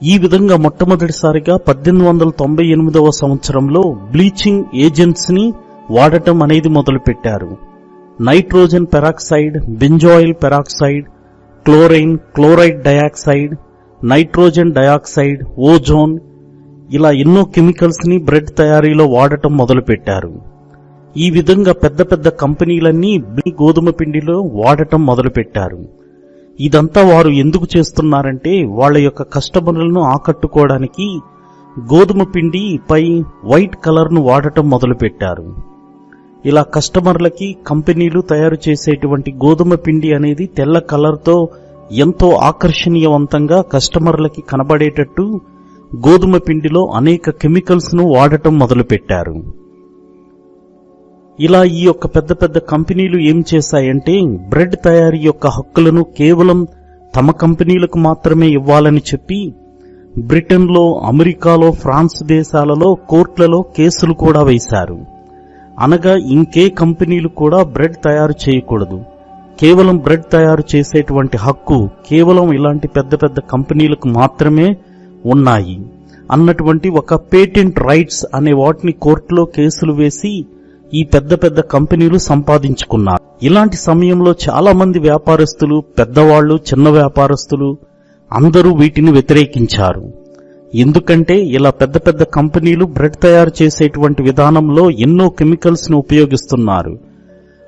[SPEAKER 1] ఈ విధంగా మొట్టమొదటిసారిగా 1898వ సంవత్సరంలో బ్లీచింగ్ ఏజెంట్స్ ని వాడటం అనేది మొదలుపెట్టారు. Nitrogen peroxide, benzoyl peroxide, chloride dioxide, nitrogen dioxide, ozone, ఇలా ఎన్నో కెమికల్స్ ని బ్రెడ్ తయారీలో వాడటం మొదలుపెట్టారు. ఈ విధంగా పెద్ద పెద్ద కంపెనీలన్నీ గోధుమ పిండిలో వాడటం మొదలుపెట్టారు. ఇదంతా వారు ఎందుకు చేస్తున్నారంటే వాళ్ళ యొక్క కస్టమర్లను ఆకట్టుకోవడానికి గోధుమ పిండి పై వైట్ కలర్ ను వాడటం మొదలుపెట్టారు. ఇలా కస్టమర్లకి కంపెనీలు తయారు చేసేటువంటి గోధుమ పిండి అనేది తెల్ల కలర్తో ఎంతో ఆకర్షణీయవంతంగా కస్టమర్లకి కనబడేటట్టు గోధుమ పిండిలో అనేక కెమికల్స్ ను వాడటం మొదలుపెట్టారు. ఇలా ఈ యొక్క పెద్ద పెద్ద కంపెనీలు ఏం చేశాయంటే బ్రెడ్ తయారీ యొక్క హక్కులను కేవలం తమ కంపెనీలకు మాత్రమే ఇవ్వాలని చెప్పి బ్రిటన్లో, అమెరికాలో, ఫ్రాన్స్ దేశాలలో కోర్టులలో కేసులు కూడా వేశారు. అనగా ఇంకే కంపెనీలు కూడా బ్రెడ్ తయారు చేయకూడదు, కేవలం బ్రెడ్ తయారు చేసేటువంటి హక్కు కేవలం ఇలాంటి పెద్ద పెద్ద కంపెనీలకు మాత్రమే ఉన్నాయి అన్నటువంటి ఒక పేటెంట్ రైట్స్ అనే వాటిని కోర్టులో కేసులు వేసి ఈ పెద్ద పెద్ద కంపెనీలు సంపాదించుకున్నారు. ఇలాంటి సమయంలో చాలా మంది వ్యాపారస్తులు, పెద్దవాళ్లు, చిన్న వ్యాపారస్తులు అందరూ వీటిని వ్యతిరేకించారు. ఎందుకంటే ఇలా పెద్ద పెద్ద కంపెనీలు బ్రెడ్ తయారు చేసేటువంటి విధానంలో ఎన్నో కెమికల్స్ ను ఉపయోగిస్తున్నారు.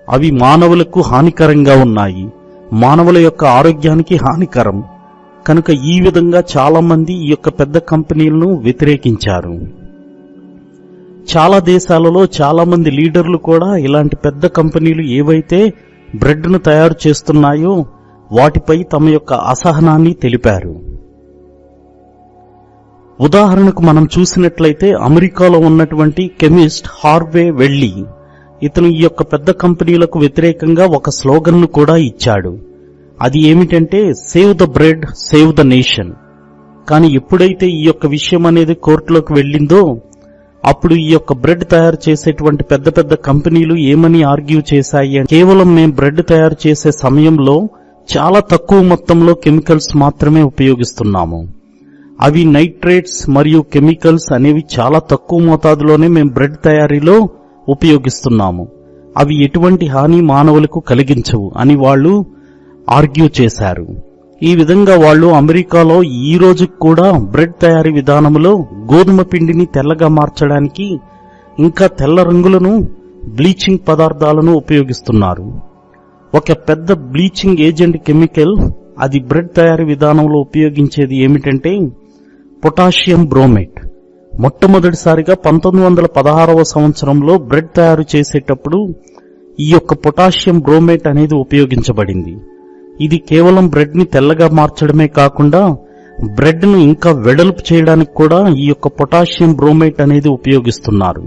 [SPEAKER 1] అవి మానవులకు హానికరంగా ఉన్నాయి, మానవుల యొక్క ఆరోగ్యానికి హానికరం. కనుక ఈ విధంగా చాలా మంది ఈ యొక్క పెద్ద కంపెనీలను వ్యతిరేకించారు. చాలా దేశాలలో చాలా మంది లీడర్లు కూడా ఇలాంటి పెద్ద కంపెనీలు ఏవైతే బ్రెడ్ ను తయారు చేస్తున్నాయో వాటిపై తమ యొక్క అసహనాన్ని తెలిపారు. ఉదాహరణకు మనం చూసినట్లయితే అమెరికాలో ఉన్నటువంటి కెమిస్ట్ హార్వే వెళ్లి ఇతను ఈ యొక్క పెద్ద కంపెనీలకు వ్యతిరేకంగా ఒక స్లోగన్ ను కూడా ఇచ్చాడు. అది ఏమిటంటే save the bread, save the nation. కానీ ఎప్పుడైతే ఈ యొక్క విషయం అనేది కోర్టులోకి వెళ్ళిందో అప్పుడు ఈ యొక్క బ్రెడ్ తయారు చేసేటువంటి పెద్ద పెద్ద కంపెనీలు ఏమని ఆర్గ్యూ చేశాయి, కేవలం మేం బ్రెడ్ తయారు చేసే సమయంలో చాలా తక్కువ మొత్తంలో కెమికల్స్ మాత్రమే ఉపయోగిస్తున్నాము. అవి నైట్రేట్స్ మరియు కెమికల్స్ అనేవి చాలా తక్కువ మోతాదులోనే మేము బ్రెడ్ తయారీలో ఉపయోగిస్తున్నాము. అవి ఎటువంటి హాని మానవులకు కలిగించవు అని వాళ్ళు ఆర్గ్యూ చేశారు. ఈ విధంగా వాళ్ళు అమెరికాలో ఈ రోజుకు కూడా బ్రెడ్ తయారీ విధానంలో గోధుమ పిండిని తెల్లగా మార్చడానికి ఇంకా తెల్ల రంగులను బ్లీచింగ్ పదార్థాలను ఉపయోగిస్తున్నారు. ఒక పెద్ద బ్లీచింగ్ ఏజెంట్ కెమికల్ అది బ్రెడ్ తయారీ విధానంలో ఉపయోగించేది ఏమిటంటే పొటాషియం బ్రోమేట్. మొట్టమొదటిసారిగా 1916వ సంవత్సరంలో బ్రెడ్ తయారు చేసేటప్పుడు ఈ యొక్క పొటాషియం బ్రోమేట్ అనేది ఉపయోగించబడింది. ఇది కేవలం బ్రెడ్ ని తెల్లగా మార్చడమే కాకుండా బ్రెడ్ ను ఇంకా వెడల్పు చేయడానికి కూడా ఈ యొక్క పొటాషియం బ్రోమేట్ అనేది ఉపయోగిస్తున్నారు.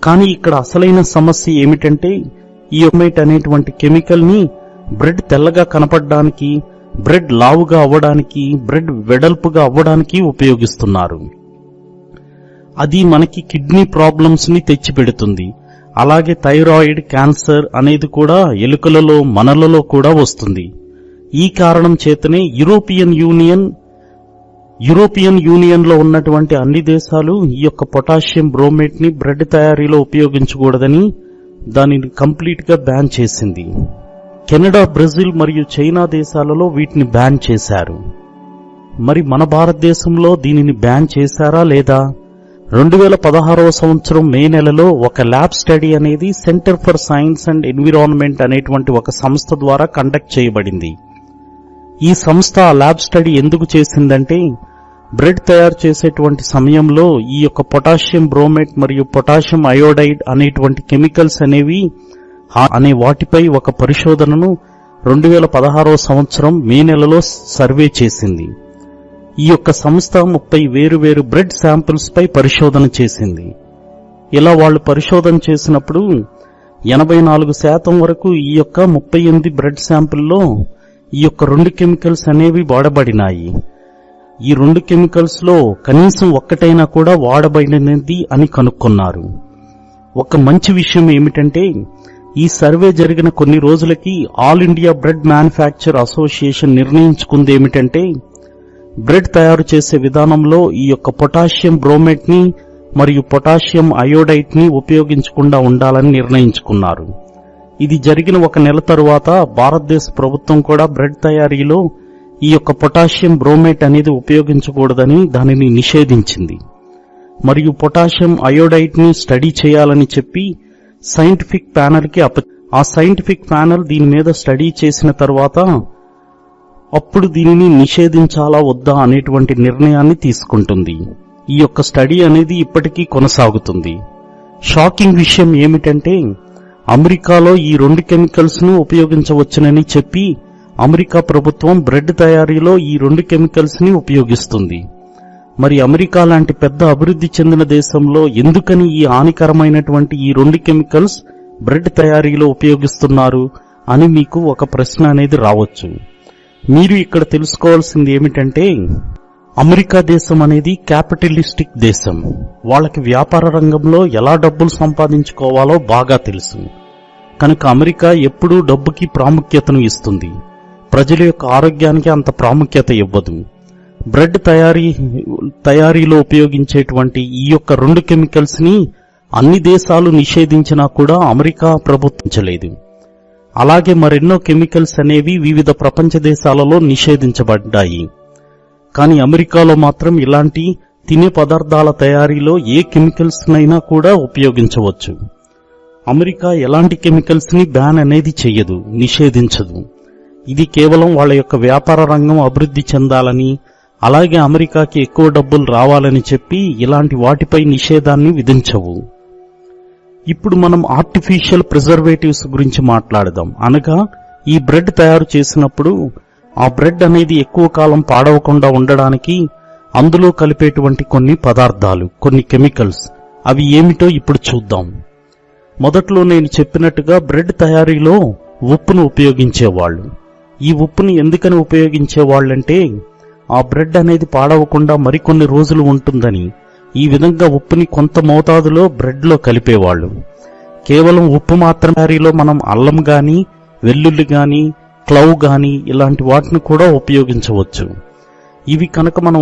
[SPEAKER 1] కానీ ఇక్కడ అసలైన సమస్య ఏమిటంటే ఈ బ్రోమేట్ అనేటువంటి కెమికల్ ని బ్రెడ్ తెల్లగా కనపడడానికి, బ్రెడ్ లావుగా అవ్వడానికి, బ్రెడ్ వెడల్పుగా అవ్వడానికి ఉపయోగిస్తున్నారు. అది మనకి కిడ్నీ ప్రాబ్లమ్స్ ని తెచ్చిపెడుతుంది. అలాగే థైరాయిడ్, క్యాన్సర్ అనేది కూడా ఎలుకలలో మనలలో కూడా వస్తుంది. ఈ కారణం చేతనే యూరోపియన్ యూనియన్ లో ఉన్నటువంటి అన్ని దేశాలు ఈ యొక్క పొటాషియం బ్రోమేట్ ని బ్రెడ్ తయారీలో ఉపయోగించకూడదని దానిని కంప్లీట్ గా బ్యాన్ చేసింది. కెనడా, బ్రెజిల్ మరియు చైనా దేశాలలో వీటిని బ్యాన్ చేశారు. మరి మన భారతదేశంలో దీనిని బ్యాన్ చేశారా లేదా? 2016వ సంవత్సరం మే నెలలో ఒక ల్యాబ్ స్టడీ అనేది centre for science and environment అనేటువంటి ఒక సంస్థ ద్వారా కండక్ట్ చేయబడింది. ఈ సంస్థ ఆ ల్యాబ్ స్టడీ ఎందుకు చేసిందంటే బ్రెడ్ తయారు చేసేటువంటి సమయంలో ఈ యొక్క పొటాషియం బ్రోమేట్ మరియు పొటాషియం అయోడైడ్ అనేటువంటి కెమికల్స్ అనేవి అనే వాటిపై ఒక పరిశోధనను 2016వ సంవత్సరం మే నెలలో సర్వే చేసింది. ఈ యొక్క సంస్థ 30 వేరు బ్రెడ్ శాంపిల్స్ పై పరిశోధన చేసింది. ఇలా వాళ్ళు పరిశోధన చేసినప్పుడు 84% వరకు ఈ యొక్క 38 బ్రెడ్ శాంపిల్లో ఈ యొక్క 2 కెమికల్స్ అనేవి వాడబడినాయి. ఈ 2 కెమికల్స్ లో కనీసం ఒక్కటైనా కూడా వాడబడినది అని కనుక్కున్నారు. ఒక మంచి విషయం ఏమిటంటే ఈ సర్వే జరిగిన కొన్ని రోజులకి all India bread manufacture association నిర్ణయించుకుంది ఏమిటంటే బ్రెడ్ తయారు చేసే విధానంలో ఈ యొక్క పొటాషియం బ్రోమేట్ ని మరియు పొటాషియం అయోడైట్ ని ఉపయోగించకుండా ఉండాలని నిర్ణయించుకున్నారు. ఇది జరిగిన ఒక నెల తరువాత భారతదేశ ప్రభుత్వం కూడా బ్రెడ్ తయారీలో ఈ యొక్క పొటాషియం బ్రోమేట్ అనేది ఉపయోగించకూడదని దానిని నిషేధించింది. మరియు పొటాషియం అయోడైట్ ని స్టడీ చేయాలని చెప్పి సైంటిఫిక్ ప్యానెల్ కి ఆ సైంటిఫిక్ ప్యానెల్ దీని మీద స్టడీ చేసిన తర్వాత అప్పుడు దీనిని నిషేధించాలా వద్దా అనేటువంటి నిర్ణయాన్ని తీసుకుంటుంది. ఈ యొక్క స్టడీ అనేది ఇప్పటికీ కొనసాగుతుంది. షాకింగ్ విషయం ఏమిటంటే అమెరికాలో ఈ 2 కెమికల్స్ ను ఉపయోగించవచ్చునని చెప్పి అమెరికా ప్రభుత్వం బ్రెడ్ తయారీలో ఈ 2 కెమికల్స్ ని ఉపయోగిస్తుంది. మరి అమెరికా లాంటి పెద్ద అభివృద్ధి చెందిన దేశంలో ఎందుకని ఈ హానికరమైనటువంటి ఈ 2 కెమికల్స్ బ్రెడ్ తయారీలో ఉపయోగిస్తున్నారు అని మీకు ఒక ప్రశ్న అనేది రావచ్చు. మీరు ఇక్కడ తెలుసుకోవాల్సింది ఏమిటంటే అమెరికా దేశం అనేది క్యాపిటలిస్టిక్ దేశం. వాళ్ళకి వ్యాపార రంగంలో ఎలా డబ్బులు సంపాదించుకోవాలో బాగా తెలుసు. కనుక అమెరికా ఎప్పుడూ డబ్బుకి ప్రాముఖ్యతను ఇస్తుంది, ప్రజల యొక్క ఆరోగ్యానికి అంత ప్రాముఖ్యత ఇవ్వదు. బ్రెడ్ తయారీలో ఉపయోగించేటువంటి ఈ యొక్క 2 కెమికల్స్ ని అన్ని దేశాలు నిషేధించినా కూడా అమెరికా ప్రభుత్వించలేదు. అలాగే మరెన్నో కెమికల్స్ అనేవి వివిధ ప్రపంచ దేశాలలో నిషేధించబడ్డాయి. కానీ అమెరికాలో మాత్రం ఇలాంటి తినే పదార్థాల తయారీలో ఏ కెమికల్స్ నైనా కూడా ఉపయోగించవచ్చు. అమెరికా ఎలాంటి కెమికల్స్ ని బ్యాన్ అనేది చెయ్యదు, నిషేధించదు. ఇది కేవలం వాళ్ళ యొక్క వ్యాపార రంగం అభివృద్ధి చెందాలని, అలాగే అమెరికాకి ఎక్కువ డబ్బులు రావాలని చెప్పి ఇలాంటి వాటిపై నిషేధాన్ని విధించవు. ఇప్పుడు మనం ఆర్టిఫిషియల్ ప్రిజర్వేటివ్స్ గురించి మాట్లాడదాం. అనగా ఈ బ్రెడ్ తయారు చేసినప్పుడు ఆ బ్రెడ్ అనేది ఎక్కువ కాలం పాడవకుండా ఉండడానికి అందులో కలిపేటువంటి కొన్ని పదార్థాలు, కొన్ని కెమికల్స్, అవి ఏమిటో ఇప్పుడు చూద్దాం. మొదట్లో నేను చెప్పినట్టుగా బ్రెడ్ తయారీలో ఉప్పును ఉపయోగించేవాళ్లు. ఈ ఉప్పుని ఎందుకని ఉపయోగించేవాళ్లంటే ఆ బ్రెడ్ అనేది పాడవకుండా మరికొన్ని రోజులు ఉంటుందని ఈ విధంగా ఉప్పుని కొంత మోతాదులో బ్రెడ్ లో కలిపేవాళ్లు. కేవలం ఉప్పు మాత్రమే తయారీలో మనం అల్లం గాని, వెల్లుల్లి గాని, క్లౌ గాని ఇలాంటి వాటిని కూడా ఉపయోగించవచ్చు. ఇవి కనుక మనం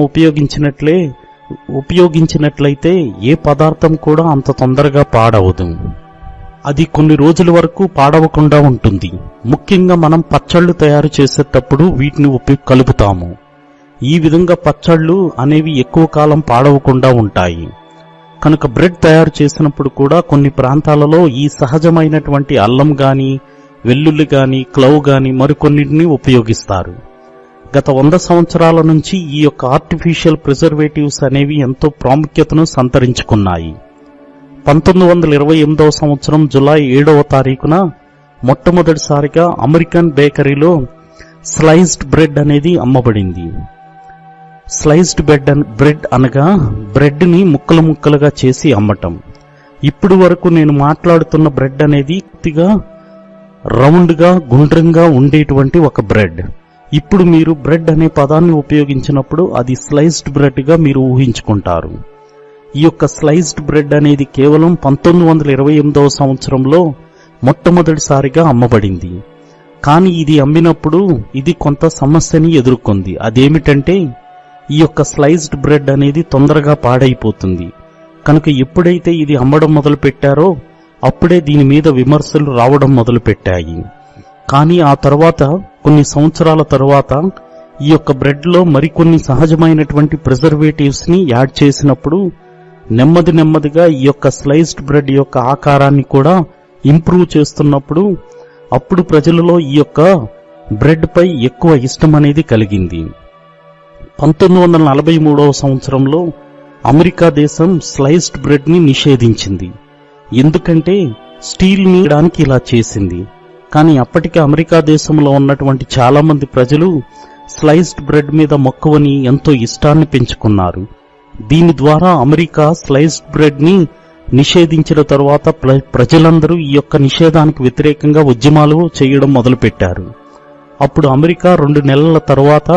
[SPEAKER 1] ఉపయోగించినట్లయితే ఏ పదార్థం కూడా అంత తొందరగా పాడవదు. అది కొన్ని రోజుల వరకు పాడవకుండా ఉంటుంది. ముఖ్యంగా మనం పచ్చళ్ళు తయారు చేసేటప్పుడు వీటిని కలుపుతాము. ఈ విధంగా పచ్చళ్ళు అనేవి ఎక్కువ కాలం పాడవకుండా ఉంటాయి. కనుక బ్రెడ్ తయారు చేసినప్పుడు కూడా కొన్ని ప్రాంతాలలో ఈ సహజమైనటువంటి అల్లం గాని, వెల్లుల్లి గాని, క్లవ్ గాని మరికొన్నిటిని ఉపయోగిస్తారు. గత 100 సంవత్సరాల నుంచి ఈ యొక్క ఆర్టిఫిషియల్ ప్రిజర్వేటివ్స్ అనేవి ఎంతో ప్రాముఖ్యతను సంతరించుకున్నాయి. 1928వ సంవత్సరం జులై 7వ తారీఖున మొట్టమొదటిసారిగా అమెరికన్ బేకరీలో స్లైస్డ్ బ్రెడ్ అనేది అమ్మబడింది. స్లైస్డ్ బ్రెడ్ అనగా బ్రెడ్ ని ముక్కలు ముక్కలుగా చేసి అమ్మటం. ఇప్పుడు వరకు నేను మాట్లాడుతున్న బ్రెడ్ అనేది పూర్తిగా రౌండ్ గా గుండ్రంగా ఉండేటువంటి ఒక బ్రెడ్. ఇప్పుడు మీరు బ్రెడ్ అనే పదాన్ని ఉపయోగించినప్పుడు అది స్లైస్డ్ బ్రెడ్ గా మీరు ఊహించుకుంటారు. ఈ యొక్క స్లైస్డ్ బ్రెడ్ అనేది కేవలం 1928వ సంవత్సరంలో మొట్టమొదటిసారిగా అమ్మబడింది. కానీ ఇది అమ్మినప్పుడు ఇది కొంత సమస్యని ఎదుర్కొంది. అదేమిటంటే ఈ యొక్క స్లైస్డ్ బ్రెడ్ అనేది తొందరగా పాడైపోతుంది. కనుక ఎప్పుడైతే ఇది అమ్మడం మొదలు పెట్టారో అప్పుడే దీని మీద విమర్శలు రావడం మొదలుపెట్టాయి. కానీ ఆ తర్వాత కొన్ని సంవత్సరాల తర్వాత ఈ యొక్క బ్రెడ్ లో మరికొన్ని సహజమైనటువంటి ప్రిజర్వేటివ్స్ ని యాడ్ చేసినప్పుడు నెమ్మదిగా ఈ యొక్క స్లైస్డ్ బ్రెడ్ యొక్క ఆకారాన్ని కూడా ఇంప్రూవ్ చేస్తున్నప్పుడు అప్పుడు ప్రజలలో ఈ యొక్క బ్రెడ్ పై ఎక్కువ ఇష్టం అనేది కలిగింది. 1943వ సంవత్సరంలో అమెరికా దేశం స్లైస్డ్ బ్రెడ్ ని నిషేధించింది. ఎందుకంటే స్టీల్ ని వేయడానికి ఇలా చేసింది. కానీ అప్పటికే అమెరికా దేశంలో ఉన్నటువంటి చాలా మంది ప్రజలు స్లైస్డ్ బ్రెడ్ మీద మక్కువని ఎంతో ఇష్టాన్ని పెంచుకున్నారు. దీని ద్వారా అమెరికా స్లైస్డ్ బ్రెడ్ ని నిషేధించిన తరువాత ప్రజలందరూ ఈ యొక్క నిషేధానికి వ్యతిరేకంగా ఉద్యమాలు చేయడం మొదలుపెట్టారు. అప్పుడు అమెరికా 2 నెలల తరువాత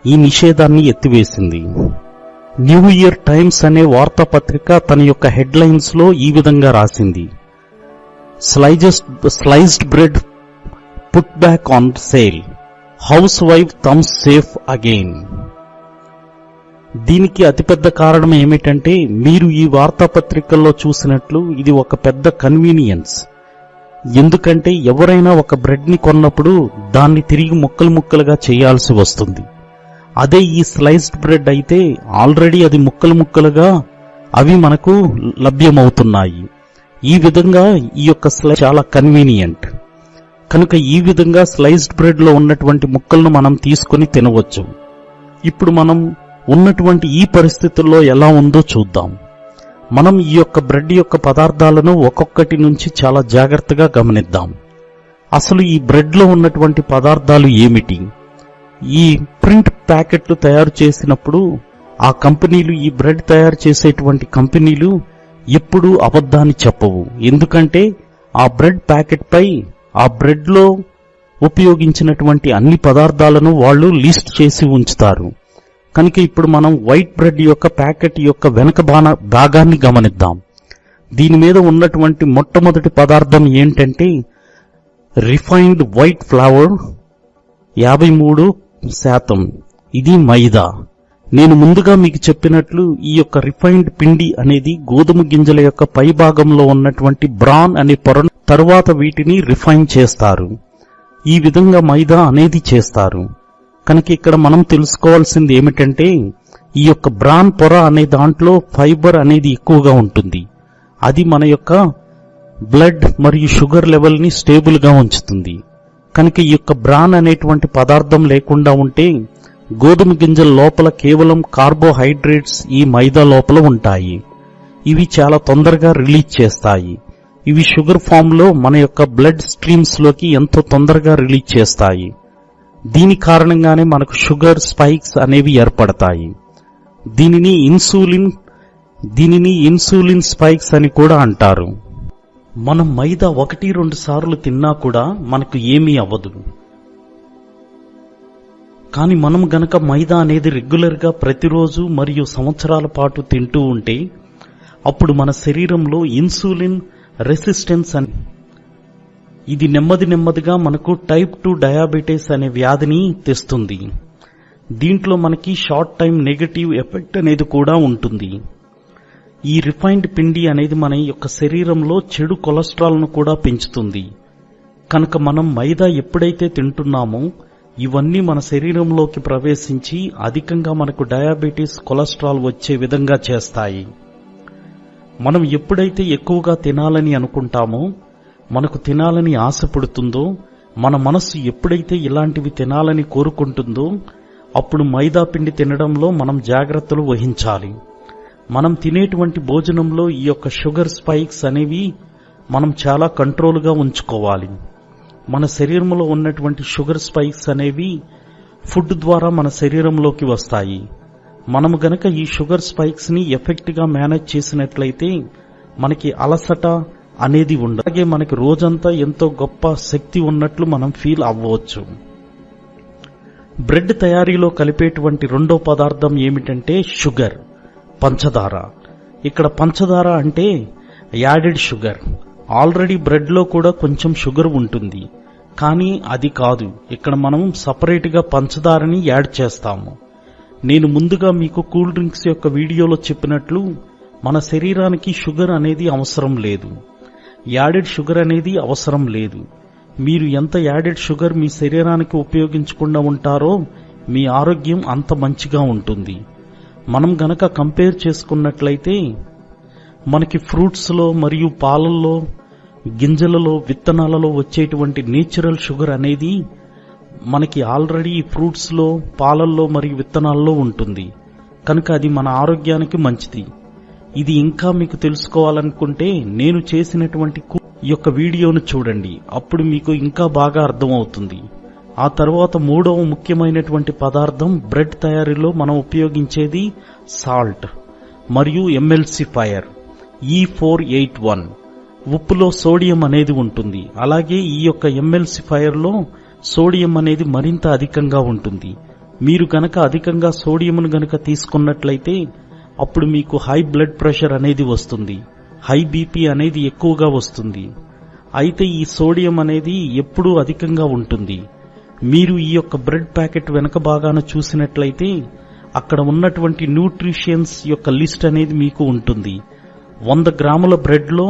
[SPEAKER 1] ఈ నిషేధాన్ని ఎత్తివేసింది. న్యూ ఇయర్ టైమ్స్ అనే వార్తాపత్రిక తన యొక్క హెడ్లైన్స్ లో ఈ విధంగా రాసింది: sliced bread put back on sale, housewife thumbs safe again. దీనికి అతిపెద్ద కారణం ఏమిటంటే మీరు ఈ వార్తాపత్రికల్లో చూసినట్లు ఇది ఒక పెద్ద కన్వీనియన్స్. ఎందుకంటే ఎవరైనా ఒక బ్రెడ్ ని కొన్నప్పుడు దాన్ని తిరిగి ముక్కలుగా చేయాల్సి వస్తుంది. అదే ఈ స్లైస్డ్ బ్రెడ్ అయితే ఆల్రెడీ అది ముక్కలుగా అవి మనకు లభ్యమవుతున్నాయి. ఈ విధంగా ఈ యొక్క చాలా కన్వీనియంట్. కనుక ఈ విధంగా స్లైస్డ్ బ్రెడ్ లో ఉన్నటువంటి ముక్కలను మనం తీసుకొని తినవచ్చు. ఇప్పుడు మనం ఉన్నటువంటి ఈ పరిస్థితుల్లో ఎలా ఉందో చూద్దాం. మనం ఈ యొక్క బ్రెడ్ యొక్క పదార్థాలను ఒక్కొక్కటి నుంచి చాలా జాగ్రత్తగా గమనిద్దాం. అసలు ఈ బ్రెడ్ లో ఉన్నటువంటి పదార్థాలు ఏమిటి? ఈ ప్రింట్ ప్యాకెట్లు తయారు చేసినప్పుడు ఆ కంపెనీలు, ఈ బ్రెడ్ తయారు చేసేటువంటి కంపెనీలు ఎప్పుడూ అబద్ధాన్ని చెప్పవు. ఎందుకంటే ఆ బ్రెడ్ ప్యాకెట్ పై ఆ బ్రెడ్ లో ఉపయోగించినటువంటి అన్ని పదార్థాలను వాళ్ళు లిస్ట్ చేసి ఉంచుతారు. కనుక ఇప్పుడు మనం వైట్ బ్రెడ్ యొక్క ప్యాకెట్ యొక్క వెనక భాగాన్ని గమనిద్దాం. దీని మీద ఉన్నటువంటి మొట్టమొదటి పదార్థం ఏంటంటే రిఫైన్డ్ వైట్ ఫ్లవర్ 53%. ఇది మైదా. నేను ముందుగా మీకు చెప్పినట్లు ఈ యొక్క రిఫైన్డ్ పిండి అనేది గోధుమ గింజల యొక్క పై భాగంలో ఉన్నటువంటి బ్రాన్ అనే పొరను తరువాత వీటిని రిఫైన్ చేస్తారు. ఈ విధంగా మైదా అనేది చేస్తారు. కనుక ఇక్కడ మనం తెలుసుకోవాల్సింది ఏమిటంటే ఈ యొక్క బ్రాన్ పొర అనే దాంట్లో ఫైబర్ అనేది ఎక్కువగా ఉంటుంది. అది మన యొక్క బ్లడ్ మరియు షుగర్ లెవెల్ ని స్టేబుల్ గా ఉంచుతుంది. కనుక ఈ యొక్క బ్రాన్ అనేటువంటి పదార్థం లేకుండా ఉంటే గోధుమ గింజల లోపల కేవలం కార్బోహైడ్రేట్స్ ఈ మైదా లోపల ఉంటాయి. ఇవి చాలా తొందరగా రిలీజ్ చేస్తాయి. ఇవి షుగర్ ఫామ్ లో మన యొక్క బ్లడ్ స్ట్రీమ్స్ లోకి ఎంతో తొందరగా రిలీజ్ చేస్తాయి. దీని కారణంగానే మనకు షుగర్ స్పైక్స్ అనేవి ఏర్పడతాయి. దీనిని ఇన్సులిన్ స్పైక్స్ అని కూడా అంటారు. మనం మైదా 1-2 సార్లు తిన్నా కూడా మనకు ఏమీ అవ్వదు. కానీ మనం గనక మైదా అనేది రెగ్యులర్ గా ప్రతిరోజు మరియు సంవత్సరాల పాటు తింటూ ఉంటే అప్పుడు మన శరీరంలో ఇన్సులిన్ రెసిస్టెన్స్ ఇది నెమ్మదిగా మనకు టైప్ 2 డయాబెటీస్ అనే వ్యాధిని తెస్తుంది. దీంట్లో మనకి షార్ట్ టైం నెగటివ్ ఎఫెక్ట్ అనేది కూడా ఉంటుంది. ఈ రిఫైన్డ్ పిండి అనేది మన యొక్క శరీరంలో చెడు కొలెస్ట్రాల్ ను కూడా పెంచుతుంది. కనుక మనం మైదా ఎప్పుడైతే తింటున్నామో ఇవన్నీ మన శరీరంలోకి ప్రవేశించి అధికంగా మనకు డయాబెటీస్, కొలెస్ట్రాల్ వచ్చే విధంగా చేస్తాయి. మనం ఎప్పుడైతే ఎక్కువగా తినాలని అనుకుంటామో, మనకు తినాలని ఆశ పుడుతుందో, మన మనస్సు ఎప్పుడైతే ఇలాంటివి తినాలని కోరుకుంటుందో అప్పుడు మైదా పిండి తినడంలో మనం జాగ్రత్తలు వహించాలి. మనం తినేటువంటి భోజనంలో ఈ యొక్క షుగర్ స్పైక్స్ అనేవి మనం చాలా కంట్రోల్గా ఉంచుకోవాలి. మన శరీరంలో ఉన్నటువంటి షుగర్ స్పైక్స్ అనేవి ఫుడ్ ద్వారా మన శరీరంలోకి వస్తాయి. మనము గనక ఈ షుగర్ స్పైక్స్ ని ఎఫెక్ట్ గా మేనేజ్ చేసినట్లయితే మనకి అలసట అనేది ఉండదు. అలాగే మనకి రోజంతా ఎంతో గొప్ప శక్తి ఉన్నట్లు మనం ఫీల్ అవ్వచ్చు. బ్రెడ్ తయారీలో కలిపేటువంటి రెండో పదార్థం ఏమిటంటే షుగర్, పంచదార. ఇక్కడ పంచదార అంటే యాడెడ్ షుగర్. ఆల్రెడీ బ్రెడ్ లో కూడా కొంచెం షుగర్ ఉంటుంది, కానీ అది కాదు. ఇక్కడ మనం సపరేట్ గా పంచదారని యాడ్ చేస్తాము. నేను ముందుగా మీకు కూల్ డ్రింక్స్ యొక్క వీడియోలో చెప్పినట్లు మన శరీరానికి షుగర్ అనేది అవసరం లేదు, యాడెడ్ షుగర్ అనేది అవసరం లేదు. మీరు ఎంత యాడెడ్ షుగర్ మీ శరీరానికి ఉపయోగించకుండా ఉంటారో మీ ఆరోగ్యం అంత మంచిగా ఉంటుంది. మనం గనక కంపేర్ చేసుకున్నట్లయితే మనకి ఫ్రూట్స్ లో మరియు పాలల్లో, గింజలలో, విత్తనాలలో వచ్చేటువంటి నేచురల్ షుగర్ అనేది మనకి ఆల్రెడీ ఫ్రూట్స్ లో, పాలల్లో మరియు విత్తనాల్లో ఉంటుంది. కనుక అది మన ఆరోగ్యానికి మంచిది. ఇది ఇంకా మీకు తెలుసుకోవాలనుకుంటే నేను చేసినటువంటి ఈ యొక్క వీడియోను చూడండి, అప్పుడు మీకు ఇంకా బాగా అర్థమవుతుంది. ఆ తర్వాత మూడవ ముఖ్యమైనటువంటి పదార్థం బ్రెడ్ తయారీలో మనం ఉపయోగించేది సాల్ట్ మరియు ఎమ్మెల్సిఫైయర్ E481. ఉప్పులో సోడియం అనేది ఉంటుంది. అలాగే ఈ యొక్క ఎమ్మెల్సిఫైయర్ లో సోడియం అనేది మరింత అధికంగా ఉంటుంది. మీరు గనక అధికంగా సోడియంను గనక తీసుకున్నట్లయితే అప్పుడు మీకు హై బ్లడ్ ప్రెషర్ అనేది వస్తుంది, హై బీపీ అనేది ఎక్కువగా వస్తుంది. అయితే ఈ సోడియం అనేది ఎప్పుడూ అధికంగా ఉంటుంది. మీరు ఈ యొక్క బ్రెడ్ ప్యాకెట్ వెనక భాగాన చూసినట్లయితే అక్కడ ఉన్నటువంటి న్యూట్రిషన్స్ యొక్క లిస్ట్ అనేది మీకు ఉంటుంది. 100 గ్రాముల బ్రెడ్ లో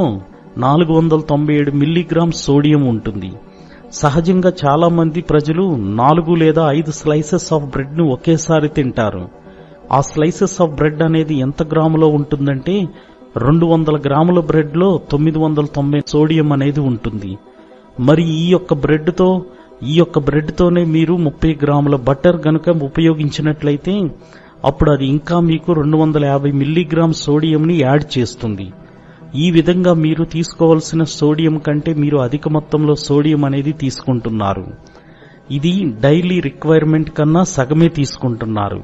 [SPEAKER 1] 497 మిల్లీగ్రామ్ సోడియం ఉంటుంది. సహజంగా చాలా మంది ప్రజలు 4 లేదా 5 స్లైసెస్ ఆఫ్ బ్రెడ్ ను ఒకేసారి తింటారు. ఆ స్లైసెస్ ఆఫ్ బ్రెడ్ అనేది ఎంత గ్రాములో ఉంటుందంటే 200 గ్రాముల బ్రెడ్ లో 990 సోడియం అనేది ఉంటుంది. మరి ఈ యొక్క బ్రెడ్ తోనే మీరు 30 గ్రాముల బటర్ గనుక ఉపయోగించినట్లయితే అప్పుడు అది ఇంకా మీకు 250 మిల్లీగ్రామ్ సోడియంని యాడ్ చేస్తుంది. ఈ విధంగా మీరు తీసుకోవాల్సిన సోడియం కంటే మీరు అధిక మొత్తంలో సోడియం అనేది తీసుకుంటున్నారు. ఇది డైలీ రిక్వైర్మెంట్ కన్నా సగమే తీసుకుంటున్నారు.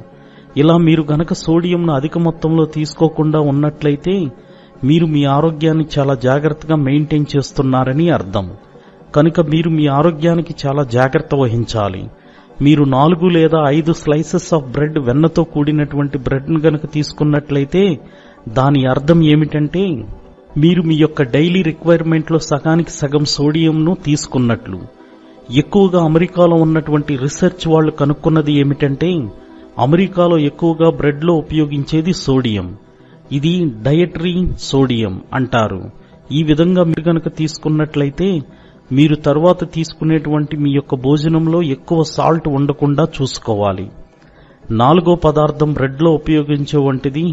[SPEAKER 1] ఇలా మీరు గనక సోడియంను అధిక మొత్తంలో తీసుకోకుండా ఉన్నట్లయితే మీరు మీ ఆరోగ్యాన్ని చాలా జాగ్రత్తగా మెయింటైన్ చేస్తున్నారని అర్థం. కనుక మీరు మీ ఆరోగ్యానికి చాలా జాగ్రత్త వహించాలి. మీరు 4 లేదా 5 స్లైసెస్ ఆఫ్ బ్రెడ్, వెన్నతో కూడినటువంటి బ్రెడ్ ను గనక తీసుకున్నట్లయితే దాని అర్థం ఏమిటంటే మీరు మీ యొక్క డైలీ రిక్వైర్మెంట్ లో సగానికి సగం సోడియంను తీసుకున్నట్లు. ఎక్కువగా అమెరికాలో ఉన్నటువంటి రీసెర్చ్ వాళ్ళు కనుక్కున్నది ఏమిటంటే అమెరికాలో ఎక్కువగా బ్రెడ్ లో ఉపయోగించేది సోడియం. ఇది డయటరీ సోడియం అంటారు. ఈ విధంగా మీరు గనక తీసుకున్నట్లయితే మీరు తర్వాత తీసుకునేటువంటి మీ యొక్క భోజనంలో ఎక్కువ సాల్ట్ ఉండకుండా చూసుకోవాలి. 4వ పదార్థం బ్రెడ్ లో ఉపయోగించే వంటిది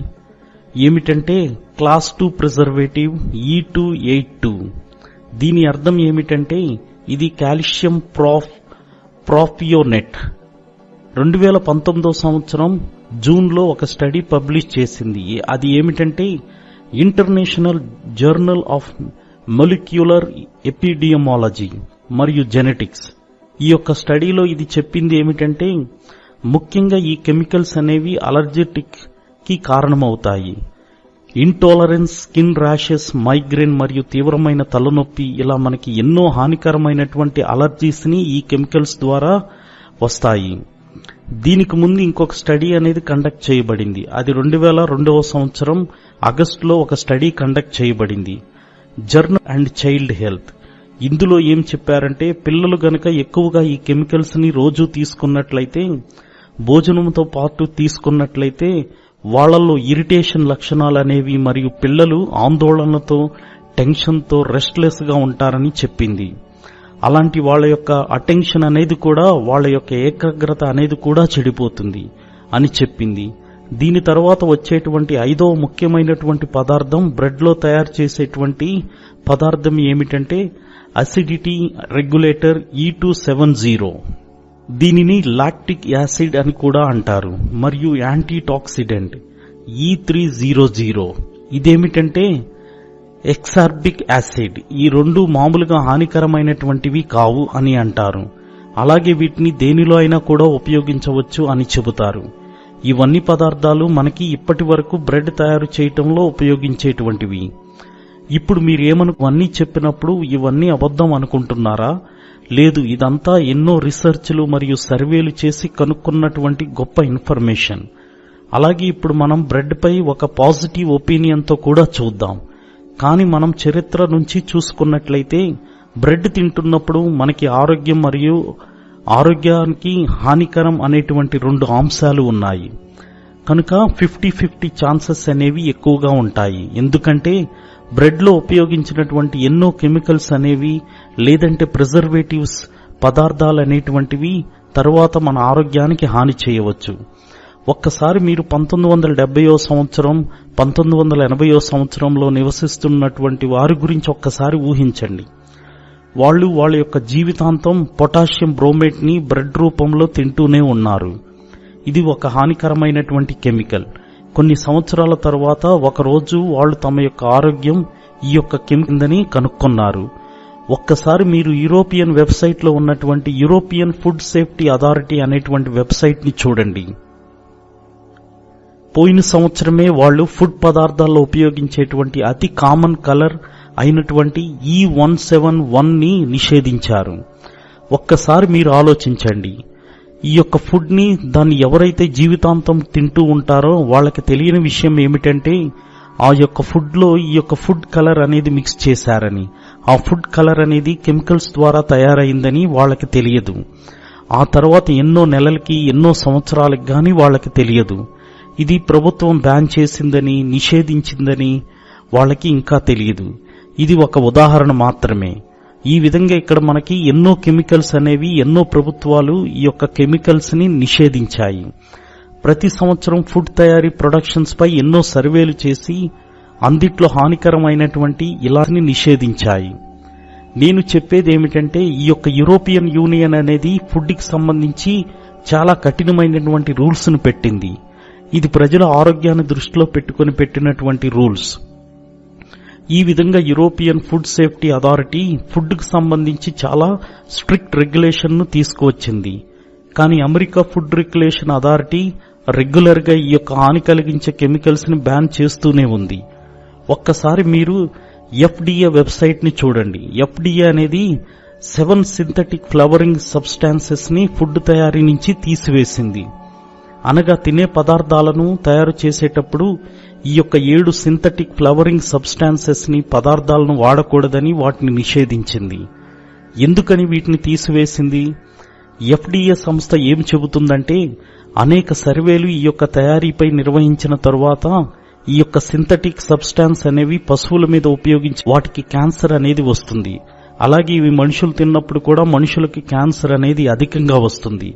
[SPEAKER 1] ఏమిటంటే క్లాస్ 2 ప్రిజర్వేటివ్ E282. దీని అర్థం ఏమిటంటే ఇది కాల్షియం ప్రాపియోనెట్. 2019వ సంవత్సరం జూన్లో ఒక స్టడీ పబ్లిష్ చేసింది. అది ఏమిటంటే ఇంటర్నేషనల్ జర్నల్ ఆఫ్ మొలిక్యులర్ ఎపిడియమాలజీ మరియు జెనెటిక్స్. ఈ యొక్క స్టడీలో ఇది చెప్పింది ఏమిటంటే ముఖ్యంగా ఈ కెమికల్స్ అనేవి అలర్జెటిక్ కి కారణమవుతాయి. ఇంటాలరెన్స్, స్కిన్ ర్యాషెస్, మైగ్రేన్ మరియు తీవ్రమైన తలనొప్పి, ఇలా మనకి ఎన్నో హానికరమైనటువంటి అలర్జీస్ ని ఈ కెమికల్స్ ద్వారా వస్తాయి. దీనికి ముందు ఇంకొక స్టడీ అనేది కండక్ట్ చేయబడింది. అది 2002వ సంవత్సరం ఆగస్టులో ఒక స్టడీ కండక్ట్ చేయబడింది. Journal and child health. ఇందులో ఏం చెప్పారంటే పిల్లలు గనక ఎక్కువగా ఈ కెమికల్స్ ని రోజు తీసుకున్నట్లయితే, భోజనంతో పాటు తీసుకున్నట్లయితే వాళ్లలో ఇరిటేషన్ లక్షణాలు అనేవి మరియు పిల్లలు ఆందోళనతో, టెన్షన్తో రెస్ట్లెస్ గా ఉంటారని చెప్పింది. అలాంటి వాళ్ళ యొక్క అటెన్షన్ అనేది కూడా, వాళ్ళ యొక్క ఏకాగ్రత అనేది కూడా చెడిపోతుంది అని చెప్పింది. దీని తర్వాత వచ్చేటువంటి 5వ ముఖ్యమైనటువంటి పదార్థం బ్రెడ్ లో తయారు చేసేటువంటి పదార్థం ఏమిటంటే అసిడిటీ రెగ్యులేటర్ E270. దీనిని లాక్టిక్ యాసిడ్ అని కూడా అంటారు మరియు యాంటీటాక్సిడెంట్ E300. ఇదేమిటంటే ఎక్సార్బిక్ యాసిడ్. ఈ రెండు మామూలుగా హానికరమైనటువంటివి కావు అని అంటారు. అలాగే వీటిని దేనిలో అయినా కూడా ఉపయోగించవచ్చు అని చెబుతారు. ఇవన్నీ పదార్థాలు మనకి ఇప్పటి వరకు బ్రెడ్ తయారు చేయటంలో ఉపయోగించేటువంటివి. ఇప్పుడు మీరేమనుకువన్నీ చెప్పినప్పుడు ఇవన్నీ అబద్ధం అనుకుంటున్నారా? లేదు, ఇదంతా ఎన్నో రీసెర్చ్లు మరియు సర్వేలు చేసి కనుక్కున్నటువంటి గొప్ప ఇన్ఫర్మేషన్. అలాగే ఇప్పుడు మనం బ్రెడ్ పై ఒక పాజిటివ్ ఒపీనియన్తో కూడా చూద్దాం. కానీ మనం చరిత్ర నుంచి చూసుకున్నట్లయితే బ్రెడ్ తింటున్నప్పుడు మనకి ఆరోగ్యం మరియు ఆరోగ్యానికి హానికరం అనేటువంటి 2 అంశాలు ఉన్నాయి. కనుక 50-50 ఛాన్సెస్ అనేవి ఎక్కువగా ఉంటాయి. ఎందుకంటే బ్రెడ్ లో ఉపయోగించినటువంటి ఎన్నో కెమికల్స్ అనేవి లేదంటే ప్రిజర్వేటివ్స్ పదార్థాలు అనేటువంటివి తర్వాత మన ఆరోగ్యానికి హాని చేయవచ్చు. ఒక్కసారి మీరు 1970వ సంవత్సరం 1980వ సంవత్సరంలో నివసిస్తున్నటువంటి వారి గురించి ఒక్కసారి ఊహించండి. వాళ్ళ యొక్క జీవితాంతం పొటాషియం బ్రోమేట్ ని బ్రెడ్ రూపంలో తింటూనే ఉన్నారు. ఇది ఒక హానికరమైనటువంటి కెమికల్. కొన్ని సంవత్సరాల తర్వాత ఒకరోజు వాళ్ళు తమ యొక్క ఆరోగ్యం ఈ యొక్క కెమికల్ ని కనుక్కున్నారు. ఒక్కసారి మీరు యూరోపియన్ వెబ్సైట్ లో ఉన్నటువంటి యూరోపియన్ ఫుడ్ సేఫ్టీ అథారిటీ అనేటువంటి వెబ్సైట్ ని చూడండి. పోయిన సంవత్సరమే వాళ్ళు ఫుడ్ పదార్థాల్లో ఉపయోగించేటువంటి అతి కామన్ కలర్ అయినటువంటి E171 ని నిషేధించారు. ఒక్కసారి మీరు ఆలోచించండి. ఈ యొక్క ఫుడ్ ని దాన్ని ఎవరైతే జీవితాంతం తింటూ ఉంటారో వాళ్ళకి తెలియని విషయం ఏమిటంటే ఆ యొక్క ఫుడ్ లో ఈ యొక్క ఫుడ్ కలర్ అనేది మిక్స్ చేశారని, ఆ ఫుడ్ కలర్ అనేది కెమికల్స్ ద్వారా తయారైందని వాళ్ళకి తెలియదు. ఆ తర్వాత ఎన్నో నెలలకి ఎన్నో సంవత్సరాలకు గాని వాళ్ళకి తెలియదు. ఇది ప్రభుత్వం బ్యాన్ చేసిందని, నిషేధించిందని వాళ్ళకి ఇంకా తెలియదు. ఇది ఒక ఉదాహరణ మాత్రమే. ఈ విధంగా ఇక్కడ మనకి ఎన్నో కెమికల్స్ అనేవి, ఎన్నో ప్రభుత్వాలు ఈ యొక్క కెమికల్స్ ని నిషేధించాయి. ప్రతి సంవత్సరం ఫుడ్ తయారీ ప్రొడక్షన్స్ పై ఎన్నో సర్వేలు చేసి అందిట్లో హానికరమైనటువంటి ఇలాని నిషేధించాయి. నేను చెప్పేది ఏమిటంటే ఈ యొక్క యూరోపియన్ యూనియన్ అనేది ఫుడ్ కి సంబంధించి చాలా కఠినమైనటువంటి రూల్స్ ను పెట్టింది. ఇది ప్రజల ఆరోగ్యాన్ని దృష్టిలో పెట్టుకుని పెట్టినటువంటి రూల్స్. ఈ విధంగా European food safety authority food కు సంబంధించి చాలా స్ట్రిక్ట్ రెగ్యులేషన్ ను తీసుకువచ్చింది. కానీ America food regulation authority regular గా ఈ యొక్క హాని కలిగించే కెమికల్స్ ని బ్యాన్ చేస్తూనే ఉంది. ఒక్కసారి మీరు FDA వెబ్సైట్ ని చూడండి. FDA అనేది 7 సింథటిక్ ఫ్లవరింగ్ సబ్స్టాన్సెస్ ని ఫుడ్ తయారీ నుంచి తీసివేసింది. అనగా తినే పదార్థాలను తయారు చేసేటప్పుడు ఈ యొక్క 7 సింథటిక్ ఫ్లవరింగ్ సబ్స్టాన్సెస్ ని పదార్థాలను వాడకూడదని వాటిని నిషేధించింది. ఎందుకని వీటిని తీసివేసింది? FDA సంస్థ ఏం చెబుతుందంటే అనేక సర్వేలు ఈ యొక్క తయారీపై నిర్వహించిన తరువాత ఈ యొక్క సింథటిక్ సబ్స్టాన్స్ అనేవి పశువుల మీద ఉపయోగించి వాటికి క్యాన్సర్ అనేది వస్తుంది. అలాగే ఇవి మనుషులు తిన్నప్పుడు కూడా మనుషులకి క్యాన్సర్ అనేది అధికంగా వస్తుంది.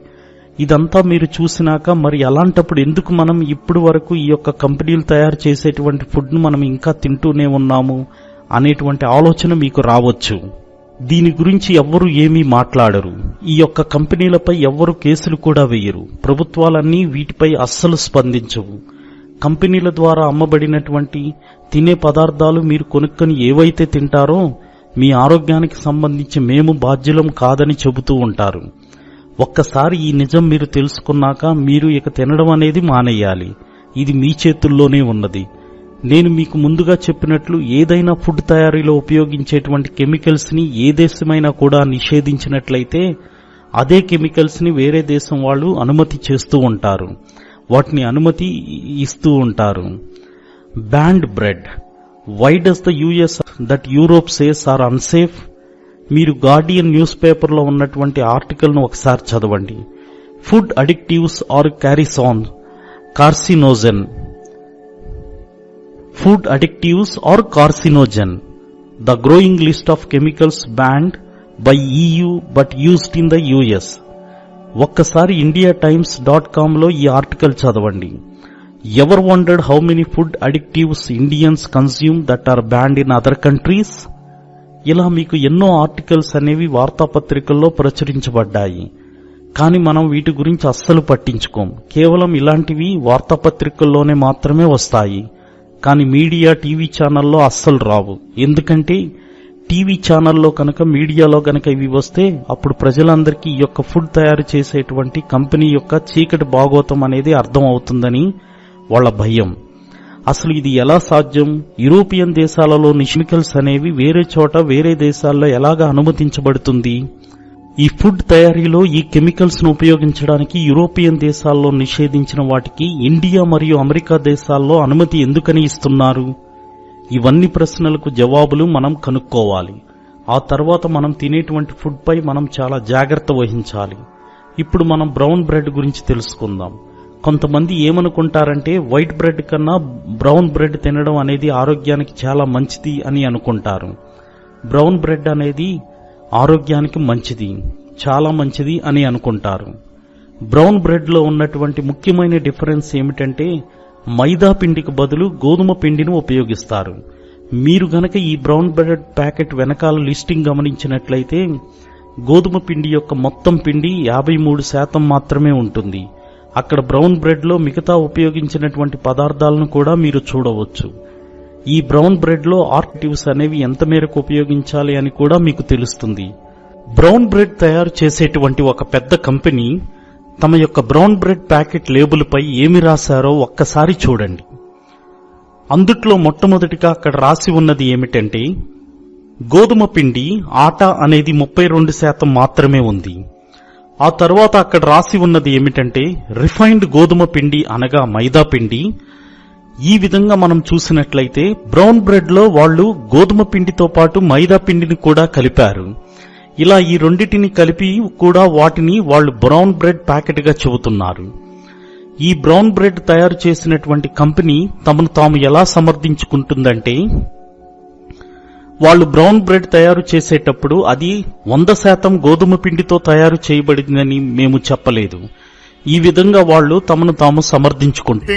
[SPEAKER 1] ఇదంతా మీరు చూసినాక మరి అలాంటప్పుడు ఎందుకు మనం ఇప్పుడు వరకు ఈ యొక్క కంపెనీలు తయారు చేసేటువంటి ఫుడ్ ను మనం ఇంకా తింటూనే ఉన్నాము అనేటువంటి ఆలోచన మీకు రావచ్చు. దీని గురించి ఎవ్వరూ ఏమీ మాట్లాడరు. ఈ యొక్క కంపెనీలపై ఎవ్వరూ కేసులు కూడా వేయరు. ప్రభుత్వాలన్నీ వీటిపై అస్సలు స్పందించవు. కంపెనీల ద్వారా అమ్మబడినటువంటి తినే పదార్థాలు మీరు కొనుక్కొని ఏవైతే తింటారో మీ ఆరోగ్యానికి సంబంధించి మేము బాధ్యులం కాదని చెబుతూ ఉంటారు. ఒక్కసారి ఈ నిజం మీరు తెలుసుకున్నాక మీరు ఇక తినడం అనేది మానేయాలి. ఇది మీ చేతుల్లోనే ఉన్నది. నేను మీకు ముందుగా చెప్పినట్లు ఏదైనా ఫుడ్ తయారీలో ఉపయోగించేటువంటి కెమికల్స్ ని ఏ దేశమైనా కూడా నిషేధించినట్లయితే అదే కెమికల్స్ ని వేరే దేశం వాళ్ళు అనుమతి చేస్తూ ఉంటారు, వాటిని అనుమతి ఇస్తూ ఉంటారు. Banned bread. Why does the US that Europe says are unsafe? మీరు గార్డియన్ న్యూస్ పేపర్లో ఉన్నటువంటి ఆర్టికల్ను ఒకసారి చదవండి. Food additives are carries on carcinogen. Food additives are carcinogen, the growing list of chemicals banned by EU but used in the US. ఒక్కసారి indiatimes.com ఈ article చదవండి. Ever wondered how many food additives Indians consume that are banned in other countries? ఇలా మీకు ఎన్నో articles అనేవి వార్తాపత్రికల్లో ప్రచురించబడ్డాయి. కానీ మనం వీటి గురించి అస్సలు పట్టించుకోం. కేవలం ఇలాంటివి వార్తాపత్రికల్లోనే మాత్రమే వస్తాయి. కానీ మీడియా, టీవీ ఛానల్లో అస్సలు రావు. ఎందుకంటే టీవీ ఛానల్లో కనుక, మీడియాలో కనుక ఇవి వస్తే అప్పుడు ప్రజలందరికీ ఈ యొక్క ఫుడ్ తయారు చేసేటువంటి కంపెనీ యొక్క చీకటి భాగోతం అనేది అర్థం అవుతుందని వాళ్ళ భయం. అసలు ఇది ఎలా సాధ్యం? యూరోపియన్ దేశాలలో కెమికల్స్ అనేవి వేరే చోట, వేరే దేశాల్లో ఎలాగా అనుమతించబడుతుంది? ఈ ఫుడ్ తయారీలో ఈ కెమికల్స్ ను ఉపయోగించడానికి యూరోపియన్ దేశాల్లో నిషేధించిన వాటికి ఇండియా మరియు అమెరికా దేశాల్లో అనుమతి ఎందుకని ఇస్తున్నారు? ఇవన్నీ ప్రశ్నలకు జవాబులు మనం కనుక్కోవాలి. ఆ తర్వాత మనం తినేటువంటి ఫుడ్ పై మనం చాలా జాగ్రత్త వహించాలి. ఇప్పుడు మనం బ్రౌన్ బ్రెడ్ గురించి తెలుసుకుందాం. కొంతమంది ఏమనుకుంటారంటే వైట్ బ్రెడ్ కన్నా బ్రౌన్ బ్రెడ్ తినడం అనేది ఆరోగ్యానికి చాలా మంచిది అని అనుకుంటారు. బ్రౌన్ బ్రెడ్ అనేది ఆరోగ్యానికి మంచిది, చాలా మంచిది అని అనుకుంటారు. బ్రౌన్ బ్రెడ్ లో ఉన్నటువంటి ముఖ్యమైన డిఫరెన్స్ ఏమిటంటే మైదా పిండికి బదులు గోధుమ పిండిని ఉపయోగిస్తారు. మీరు గనక ఈ బ్రౌన్ బ్రెడ్ ప్యాకెట్ వెనకాల లిస్టింగ్ గమనించినట్లయితే గోధుమ పిండి యొక్క మొత్తం పిండి 53% మాత్రమే ఉంటుంది. అక్కడ బ్రౌన్ బ్రెడ్ లో మిగతా ఉపయోగించినటువంటి పదార్థాలను కూడా మీరు చూడవచ్చు. ఈ బ్రౌన్ బ్రెడ్ లో ఆర్టిటివ్స్ అనేవి ఎంత మేరకు ఉపయోగించాలి అని కూడా మీకు తెలుస్తుంది. బ్రౌన్ బ్రెడ్ తయారు చేసేటువంటి ఒక పెద్ద కంపెనీ తమ యొక్క బ్రౌన్ బ్రెడ్ ప్యాకెట్ లేబుల్ పై ఏమి రాశారో ఒక్కసారి చూడండి. అందుట్లో మొట్టమొదటిగా అక్కడ రాసి ఉన్నది ఏమిటంటే గోధుమ పిండి, ఆటా అనేది 32% మాత్రమే ఉంది. ఆ తర్వాత అక్కడ రాసి ఉన్నది ఏమిటంటే రిఫైన్డ్ గోధుమ పిండి అనగా మైదా పిండి. ఈ విధంగా మనం చూసినట్లయితే బ్రౌన్ బ్రెడ్ లో వాళ్ళు గోధుమ పిండితో పాటు మైదా పిండిని కూడా కలిపారు. ఇలా ఈ రెండిటిని కలిపి కూడా వాటిని వాళ్ళు బ్రౌన్ బ్రెడ్ ప్యాకెట్ గా చెబుతున్నారు. ఈ బ్రౌన్ బ్రెడ్ తయారు చేసినటువంటి కంపెనీ తమను తాము ఎలా సమర్థించుకుంటుందంటే వాళ్ళు బ్రౌన్ బ్రెడ్ తయారు చేసేటప్పుడు అది 100% గోధుమ పిండితో తయారు చేయబడిందని మేము చెప్పలేదు. ఈ విధంగా వాళ్ళు తమను తాము సమర్థించుకుంటారు.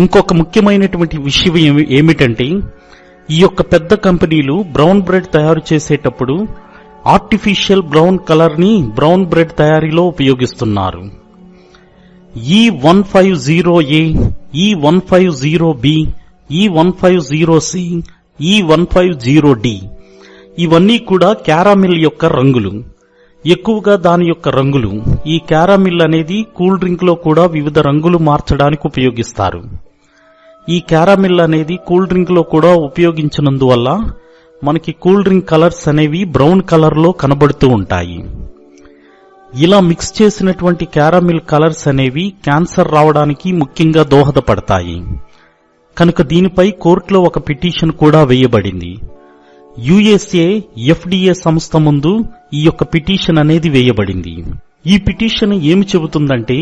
[SPEAKER 1] ఇంకొక ముఖ్యమైనటువంటి విషయం ఏమిటంటే ఈ యొక్క పెద్ద కంపెనీలు బ్రౌన్ బ్రెడ్ తయారు చేసేటప్పుడు ఆర్టిఫిషియల్ బ్రౌన్ కలర్ ని బ్రౌన్ బ్రెడ్ తయారీలో ఉపయోగిస్తున్నారు. E150A, E150B, E150C, E150D ఇవన్నీ కూడా క్యారామిల్ యొక్క రంగులు. ఎక్కువగా దాని యొక్క రంగులు. ఈ క్యారామిల్ అనేది కూల్ డ్రింక్ లో కూడా వివిధ రంగులు మార్చడానికి ఉపయోగిస్తారు. ఈ క్యారామిల్ అనేది కూల్ డ్రింక్ లో కూడా ఉపయోగించినందువల్ల మనకి కూల్ డ్రింక్ కలర్స్ అనేవి బ్రౌన్ కలర్ లో కనబడుతూ ఉంటాయి. ఇలా మిక్స్ చేసినటువంటి క్యారామిల్ కలర్స్ అనేవి క్యాన్సర్ రావడానికి ముఖ్యంగా దోహదపడతాయి. కనుక దీనిపై కోర్టులో ఒక పిటిషన్ కూడా వేయబడింది. USA FDA సంస్థ ముందు ఈ యొక్క పిటిషన్ అనేది వేయబడింది. ఈ పిటిషన్ ఏమి చెబుతుందంటే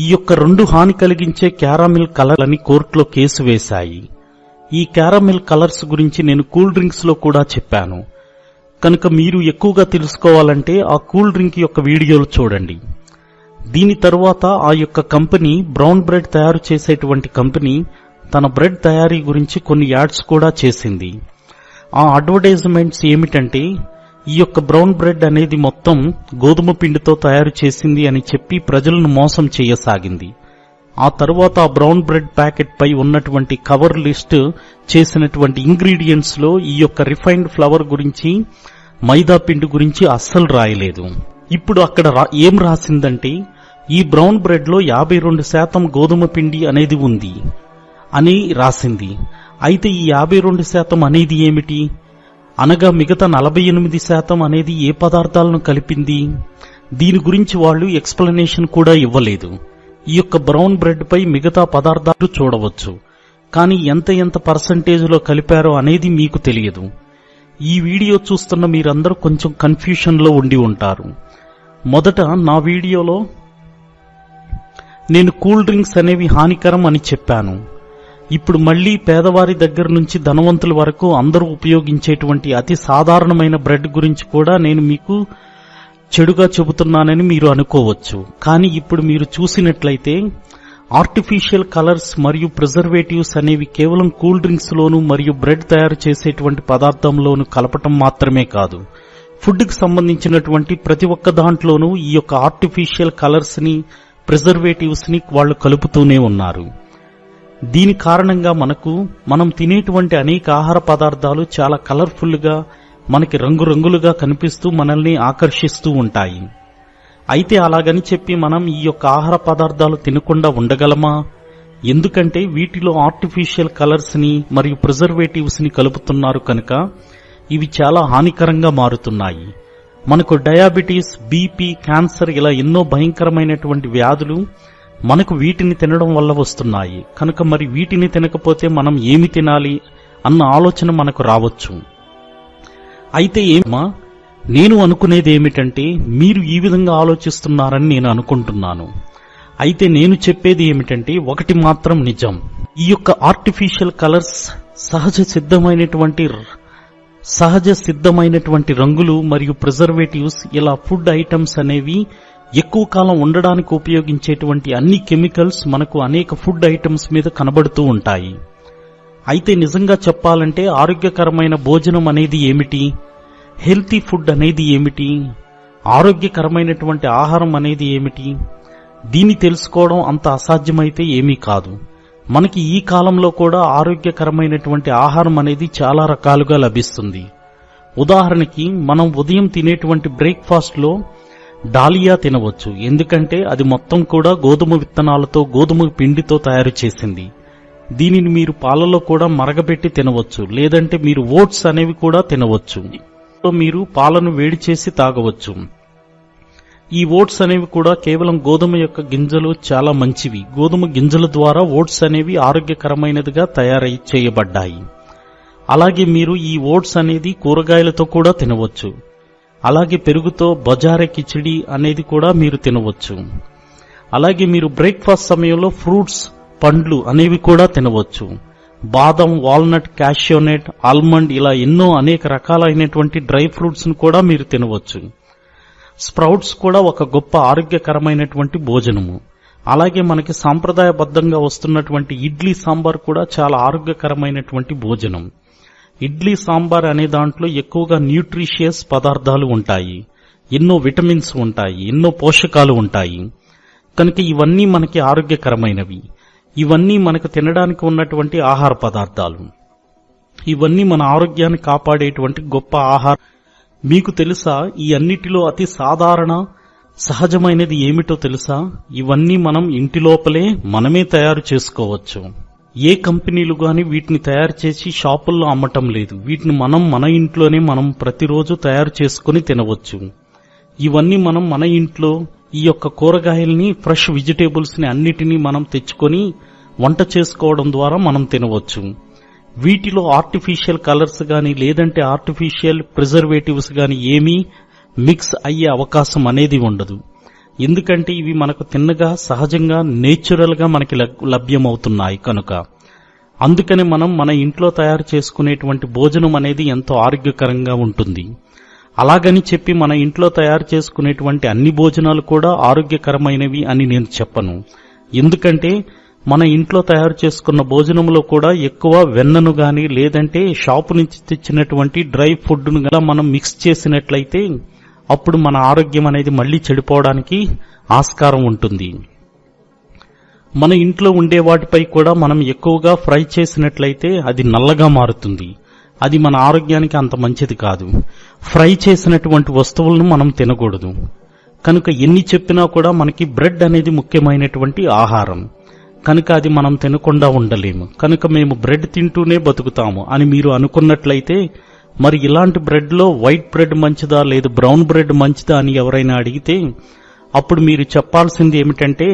[SPEAKER 1] ఈ యొక్క 2 హాని కలిగించే క్యారామిల్ కలర్ అని కోర్టులో కేసు వేశాయి. ఈ క్యారామిల్ కలర్స్ గురించి నేను కూల్ డ్రింక్స్ లో కూడా చెప్పాను. కనుక మీరు ఎక్కువగా తెలుసుకోవాలంటే ఆ కూల్ డ్రింక్ యొక్క వీడియోలు చూడండి. దీని తరువాత ఆ యొక్క కంపెనీ, బ్రౌన్ బ్రెడ్ తయారు చేసేటువంటి కంపెనీ, తన బ్రెడ్ తయారీ గురించి కొన్ని యాడ్స్ కూడా చేసింది. ఆ అడ్వర్టైజ్మెంట్స్ ఏమిటంటే ఈ యొక్క బ్రౌన్ బ్రెడ్ అనేది మొత్తం గోధుమ పిండితో తయారు చేసింది అని చెప్పి ప్రజలను మోసం చేయసాగింది. ఆ తరువాత ఆ బ్రౌన్ బ్రెడ్ ప్యాకెట్ పై ఉన్నటువంటి కవర్ లిస్ట్ చేసినటువంటి ఇంగ్రీడియంట్స్ లో ఈ యొక్క రిఫైన్డ్ ఫ్లవర్ గురించి, మైదా పిండి గురించి అస్సలు రాయలేదు. ఇప్పుడు అక్కడ ఏం రాసిందంటే ఈ బ్రౌన్ బ్రెడ్ లో 52% గోధుమ పిండి అనేది ఉంది అని రాసింది. అయితే ఈ 52% అనేది ఏమిటి అనగా మిగతా 48% అనేది ఏ పదార్థాలను కలిపింది? దీని గురించి వాళ్ళు ఎక్స్ప్లెనేషన్ కూడా ఇవ్వలేదు. ఈ యొక్క బ్రౌన్ బ్రెడ్ పై మిగతా పదార్థాలు చూడవచ్చు, కానీ ఎంత పర్సంటేజ్ లో కలిపారో అనేది మీకు తెలియదు. ఈ వీడియో చూస్తున్న మీరందరూ కొంచెం కన్ఫ్యూషన్లో ఉండి ఉంటారు. మొదట నా వీడియోలో నేను కూల్ డ్రింక్స్ అనేవి హానికరం అని చెప్పాను. ఇప్పుడు మళ్లీ పేదవారి దగ్గర నుంచి ధనవంతుల వరకు అందరూ ఉపయోగించేటువంటి అతి సాధారణమైన బ్రెడ్ గురించి కూడా నేను మీకు చెడుగా చెబుతున్నానని మీరు అనుకోవచ్చు. కానీ ఇప్పుడు మీరు చూసినట్లయితే ఆర్టిఫిషియల్ కలర్స్ మరియు ప్రిజర్వేటివ్స్ అనేవి కేవలం కూల్ డ్రింక్స్ లోను మరియు బ్రెడ్ తయారు చేసేటువంటి పదార్థంలోను కలపటం మాత్రమే కాదు, ఫుడ్ కి సంబంధించినటువంటి ప్రతి ఒక్క దాంట్లోనూ ఈ యొక్క ఆర్టిఫిషియల్ కలర్స్ ని ప్రిజర్వేటివ్స్ ని వాళ్ళు కలుపుతూనే ఉన్నారు. దీని కారణంగా మనం తినేటువంటి అనేక ఆహార పదార్థాలు చాలా కలర్ఫుల్ గా మనకి రంగురంగులుగా కనిపిస్తూ మనల్ని ఆకర్షిస్తూ ఉంటాయి. అయితే అలాగని చెప్పి మనం ఈ యొక్క ఆహార పదార్థాలు తినకుండా ఉండగలమా? ఎందుకంటే వీటిలో ఆర్టిఫిషియల్ కలర్స్ ని మరియు ప్రిజర్వేటివ్స్ ని కలుపుతున్నారు కనుక ఇవి చాలా హానికరంగా మారుతున్నాయి. మనకు డయాబెటీస్, బీపీ, క్యాన్సర్ ఇలా ఎన్నో భయంకరమైనటువంటి వ్యాధులు మనకు వీటిని తినడం వల్ల వస్తున్నాయి. కనుక మరి వీటిని తినకపోతే మనం ఏమి తినాలి అన్న ఆలోచన మనకు రావచ్చు. అయితే నేను అనుకునేది ఏమిటంటే మీరు ఈ విధంగా ఆలోచిస్తున్నారని నేను అనుకుంటున్నాను. అయితే నేను చెప్పేది ఏమిటంటే ఒకటి మాత్రం నిజం. ఈ యొక్క ఆర్టిఫిషియల్ కలర్స్ సహజ సిద్ధమైనటువంటి రంగులు మరియు ప్రిజర్వేటివ్స్ ఇలా ఫుడ్ ఐటమ్స్ అనేవి ఎక్కువ కాలం ఉండడానికి ఉపయోగించేటువంటి అన్ని కెమికల్స్ మనకు అనేక ఫుడ్ ఐటమ్స్ మీద కనబడుతూ ఉంటాయి. అయితే నిజంగా చెప్పాలంటే ఆరోగ్యకరమైన భోజనం అనేది ఏమిటి, హెల్తీ ఫుడ్ అనేది ఏమిటి, ఆరోగ్యకరమైనటువంటి ఆహారం అనేది ఏమిటి, దీన్ని తెలుసుకోవడం అంత అసాధ్యమైతే ఏమీ కాదు. మనకి ఈ కాలంలో కూడా ఆరోగ్యకరమైనటువంటి ఆహారం అనేది చాలా రకాలుగా లభిస్తుంది. ఉదాహరణకి మనం ఉదయం తినేటువంటి బ్రేక్ఫాస్ట్ లో డాలియా తినవచ్చు. ఎందుకంటే అది మొత్తం కూడా గోధుమ విత్తనాలతో, గోధుమ పిండితో తయారు చేసింది. దీనిని మీరు పాలలో కూడా మరగబెట్టి తినవచ్చు. లేదంటే మీరు ఓట్స్ అనేవి కూడా తినవచ్చు. మీరు పాలను వేడి చేసి తాగవచ్చు. ఈ ఓట్స్ అనేవి కూడా కేవలం గోధుమ యొక్క గింజలు చాలా మంచివి. గోధుమ గింజల ద్వారా ఓట్స్ అనేవి ఆరోగ్యకరమైనదిగా తయారై చేయబడ్డాయి. అలాగే మీరు ఈ ఓట్స్ అనేది కూరగాయలతో కూడా తినవచ్చు. అలాగే పెరుగుతో బజారే కిచిడి అనేది కూడా మీరు తినవచ్చు. అలాగే మీరు బ్రేక్ఫాస్ట్ సమయంలో ఫ్రూట్స్, పండ్లు అనేవి కూడా తినవచ్చు. బాదం, వాల్నట్, క్యాషియోనట్, ఆల్మండ్ ఇలా ఎన్నో అనేక రకాలైనటువంటి డ్రై ఫ్రూట్స్ ను కూడా మీరు తినవచ్చు. స్ప్రౌట్స్ కూడా ఒక గొప్ప ఆరోగ్యకరమైనటువంటి భోజనము. అలాగే మనకి సాంప్రదాయబద్ధంగా వస్తున్నటువంటి ఇడ్లీ సాంబార్ కూడా చాలా ఆరోగ్యకరమైనటువంటి భోజనం. ఇడ్లీ సాంబార్ అనే దాంట్లో ఎక్కువగా న్యూట్రిషియస్ పదార్థాలు ఉంటాయి, ఎన్నో విటమిన్స్ ఉంటాయి, ఎన్నో పోషకాలు ఉంటాయి. కనుక ఇవన్నీ మనకి ఆరోగ్యకరమైనవి. ఇవన్నీ మనకు తినడానికి ఉన్నటువంటి ఆహార పదార్థాలు. ఇవన్నీ మన ఆరోగ్యాన్ని కాపాడేటువంటి గొప్ప ఆహారం. మీకు తెలుసా ఈ అన్నిటిలో అతి సాధారణ సహజమైనది ఏమిటో తెలుసా? ఇవన్నీ మనం ఇంటి లోపలే మనమే తయారు చేసుకోవచ్చు. ఏ కంపెనీలు గాని వీటిని తయారు చేసి షాపుల్లో అమ్మటం లేదు. వీటిని మన ఇంట్లోనే మనం ప్రతిరోజు తయారు చేసుకుని తినవచ్చు. ఇవన్నీ మనం మన ఇంట్లో ఈ యొక్క కూరగాయల్ని, ఫ్రెష్ వెజిటేబుల్స్ ని అన్నిటినీ మనం తెచ్చుకొని వంట చేసుకోవడం ద్వారా మనం తినవచ్చు. వీటిలో ఆర్టిఫిషియల్ కలర్స్ గాని లేదంటే ఆర్టిఫిషియల్ ప్రిజర్వేటివ్స్ గాని ఏమీ మిక్స్ అయ్యే అవకాశం అనేది ఉండదు. ఎందుకంటే ఇవి మనకు తిన్నగా సహజంగా నేచురల్ గా మనకి లభ్యమవుతున్నాయి కనుక. అందుకని మనం మన ఇంట్లో తయారు చేసుకునేటువంటి భోజనం అనేది ఎంతో ఆరోగ్యకరంగా ఉంటుంది. అలాగని చెప్పి మన ఇంట్లో తయారు చేసుకునేటువంటి అన్ని భోజనాలు కూడా ఆరోగ్యకరమైనవి అని నేను చెప్పను. ఎందుకంటే మన ఇంట్లో తయారు చేసుకున్న భోజనంలో కూడా ఎక్కువ వెన్నను గాని లేదంటే షాపు నుంచి తెచ్చినటువంటి డ్రై ఫుడ్ ను గల మనం మిక్స్ చేసినట్లయితే అప్పుడు మన ఆరోగ్యం అనేది మళ్లీ చెడిపోవడానికి ఆస్కారం ఉంటుంది. మన ఇంట్లో ఉండే వాటిపై కూడా మనం ఎక్కువగా ఫ్రై చేసినట్లయితే అది నల్లగా మారుతుంది. అది మన ఆరోగ్యానికి అంత మంచిది కాదు. ఫ్రై చేసినటువంటి వస్తువులను మనం తినకూడదు. కనుక ఎన్ని చెప్పినా కూడా మనకి బ్రెడ్ అనేది ముఖ్యమైనటువంటి ఆహారం. కనుక అది మనం తినకుండా ఉండలేము. కనుక మేము బ్రెడ్ తింటూనే బతుకుతాము అని మీరు అనుకున్నట్లయితే మరి ఇలాంటి బ్రెడ్ లో వైట్ బ్రెడ్ మంచిదా లేదు బ్రౌన్ బ్రెడ్ మంచిదా అని ఎవరైనా అడిగితే అప్పుడు మీరు చెప్పాల్సింది ఏమిటంటే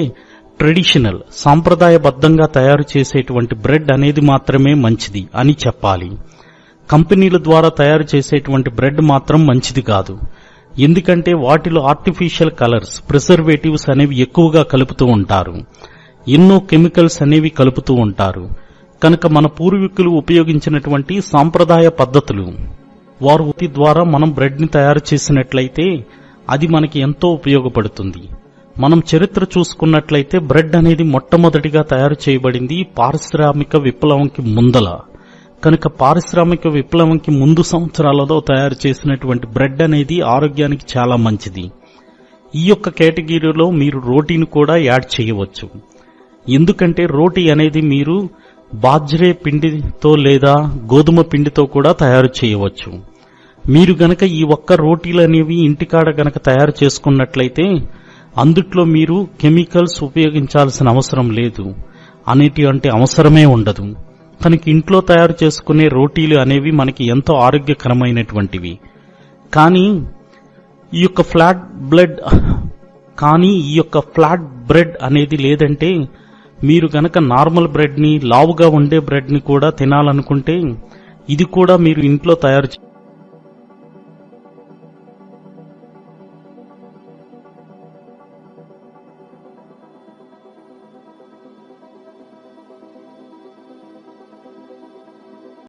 [SPEAKER 1] ట్రెడిషనల్, సాంప్రదాయబద్ధంగా తయారు చేసేటువంటి బ్రెడ్ అనేది మాత్రమే మంచిది అని చెప్పాలి. కంపెనీల ద్వారా తయారు చేసేటువంటి బ్రెడ్ మాత్రం మంచిది కాదు. ఎందుకంటే వాటిలో ఆర్టిఫిషియల్ కలర్స్, ప్రిజర్వేటివ్స్ అనేవి ఎక్కువగా కలుపుతూ ఉంటారు. ఎన్నో కెమికల్స్ అనేవి కలుపుతూ ఉంటారు. కనుక మన పూర్వీకులు ఉపయోగించినటువంటి సాంప్రదాయ పద్ధతులు, వారు ద్వారా మనం బ్రెడ్ ని తయారు చేసినట్లయితే అది మనకి ఎంతో ఉపయోగపడుతుంది. మనం చరిత్ర చూసుకున్నట్లయితే బ్రెడ్ అనేది మొట్టమొదటిగా తయారు చేయబడింది పారిశ్రామిక విప్లవంకి ముందల. కనుక పారిశ్రామిక విప్లవంకి ముందు సంవత్సరాలలో తయారు చేసినటువంటి బ్రెడ్ అనేది ఆరోగ్యానికి చాలా మంచిది. ఈ యొక్క కేటగిరీలో మీరు రోటీని కూడా యాడ్ చేయవచ్చు. ఎందుకంటే రోటీ అనేది మీరు బాజ్రే పిండితో లేదా గోధుమ పిండితో కూడా తయారు చేయవచ్చు. మీరు గనక ఈ ఒక్క రోటీలు అనేవి ఇంటికాడ గనక తయారు చేసుకున్నట్లయితే అందుట్లో మీరు కెమికల్స్ ఉపయోగించాల్సిన అవసరం లేదు, అనేటువంటి అవసరమే ఉండదు. కనుక ఇంట్లో తయారు చేసుకునే రోటీలు అనేవి మనకి ఎంతో ఆరోగ్యకరమైనటువంటివి. కానీ ఈ యొక్క ఫ్లాట్ బ్రెడ్ అనేది లేదంటే మీరు గనక నార్మల్ బ్రెడ్ ని, లావుగా ఉండే బ్రెడ్ ని కూడా తినాలనుకుంటే ఇది కూడా మీరు ఇంట్లో తయారు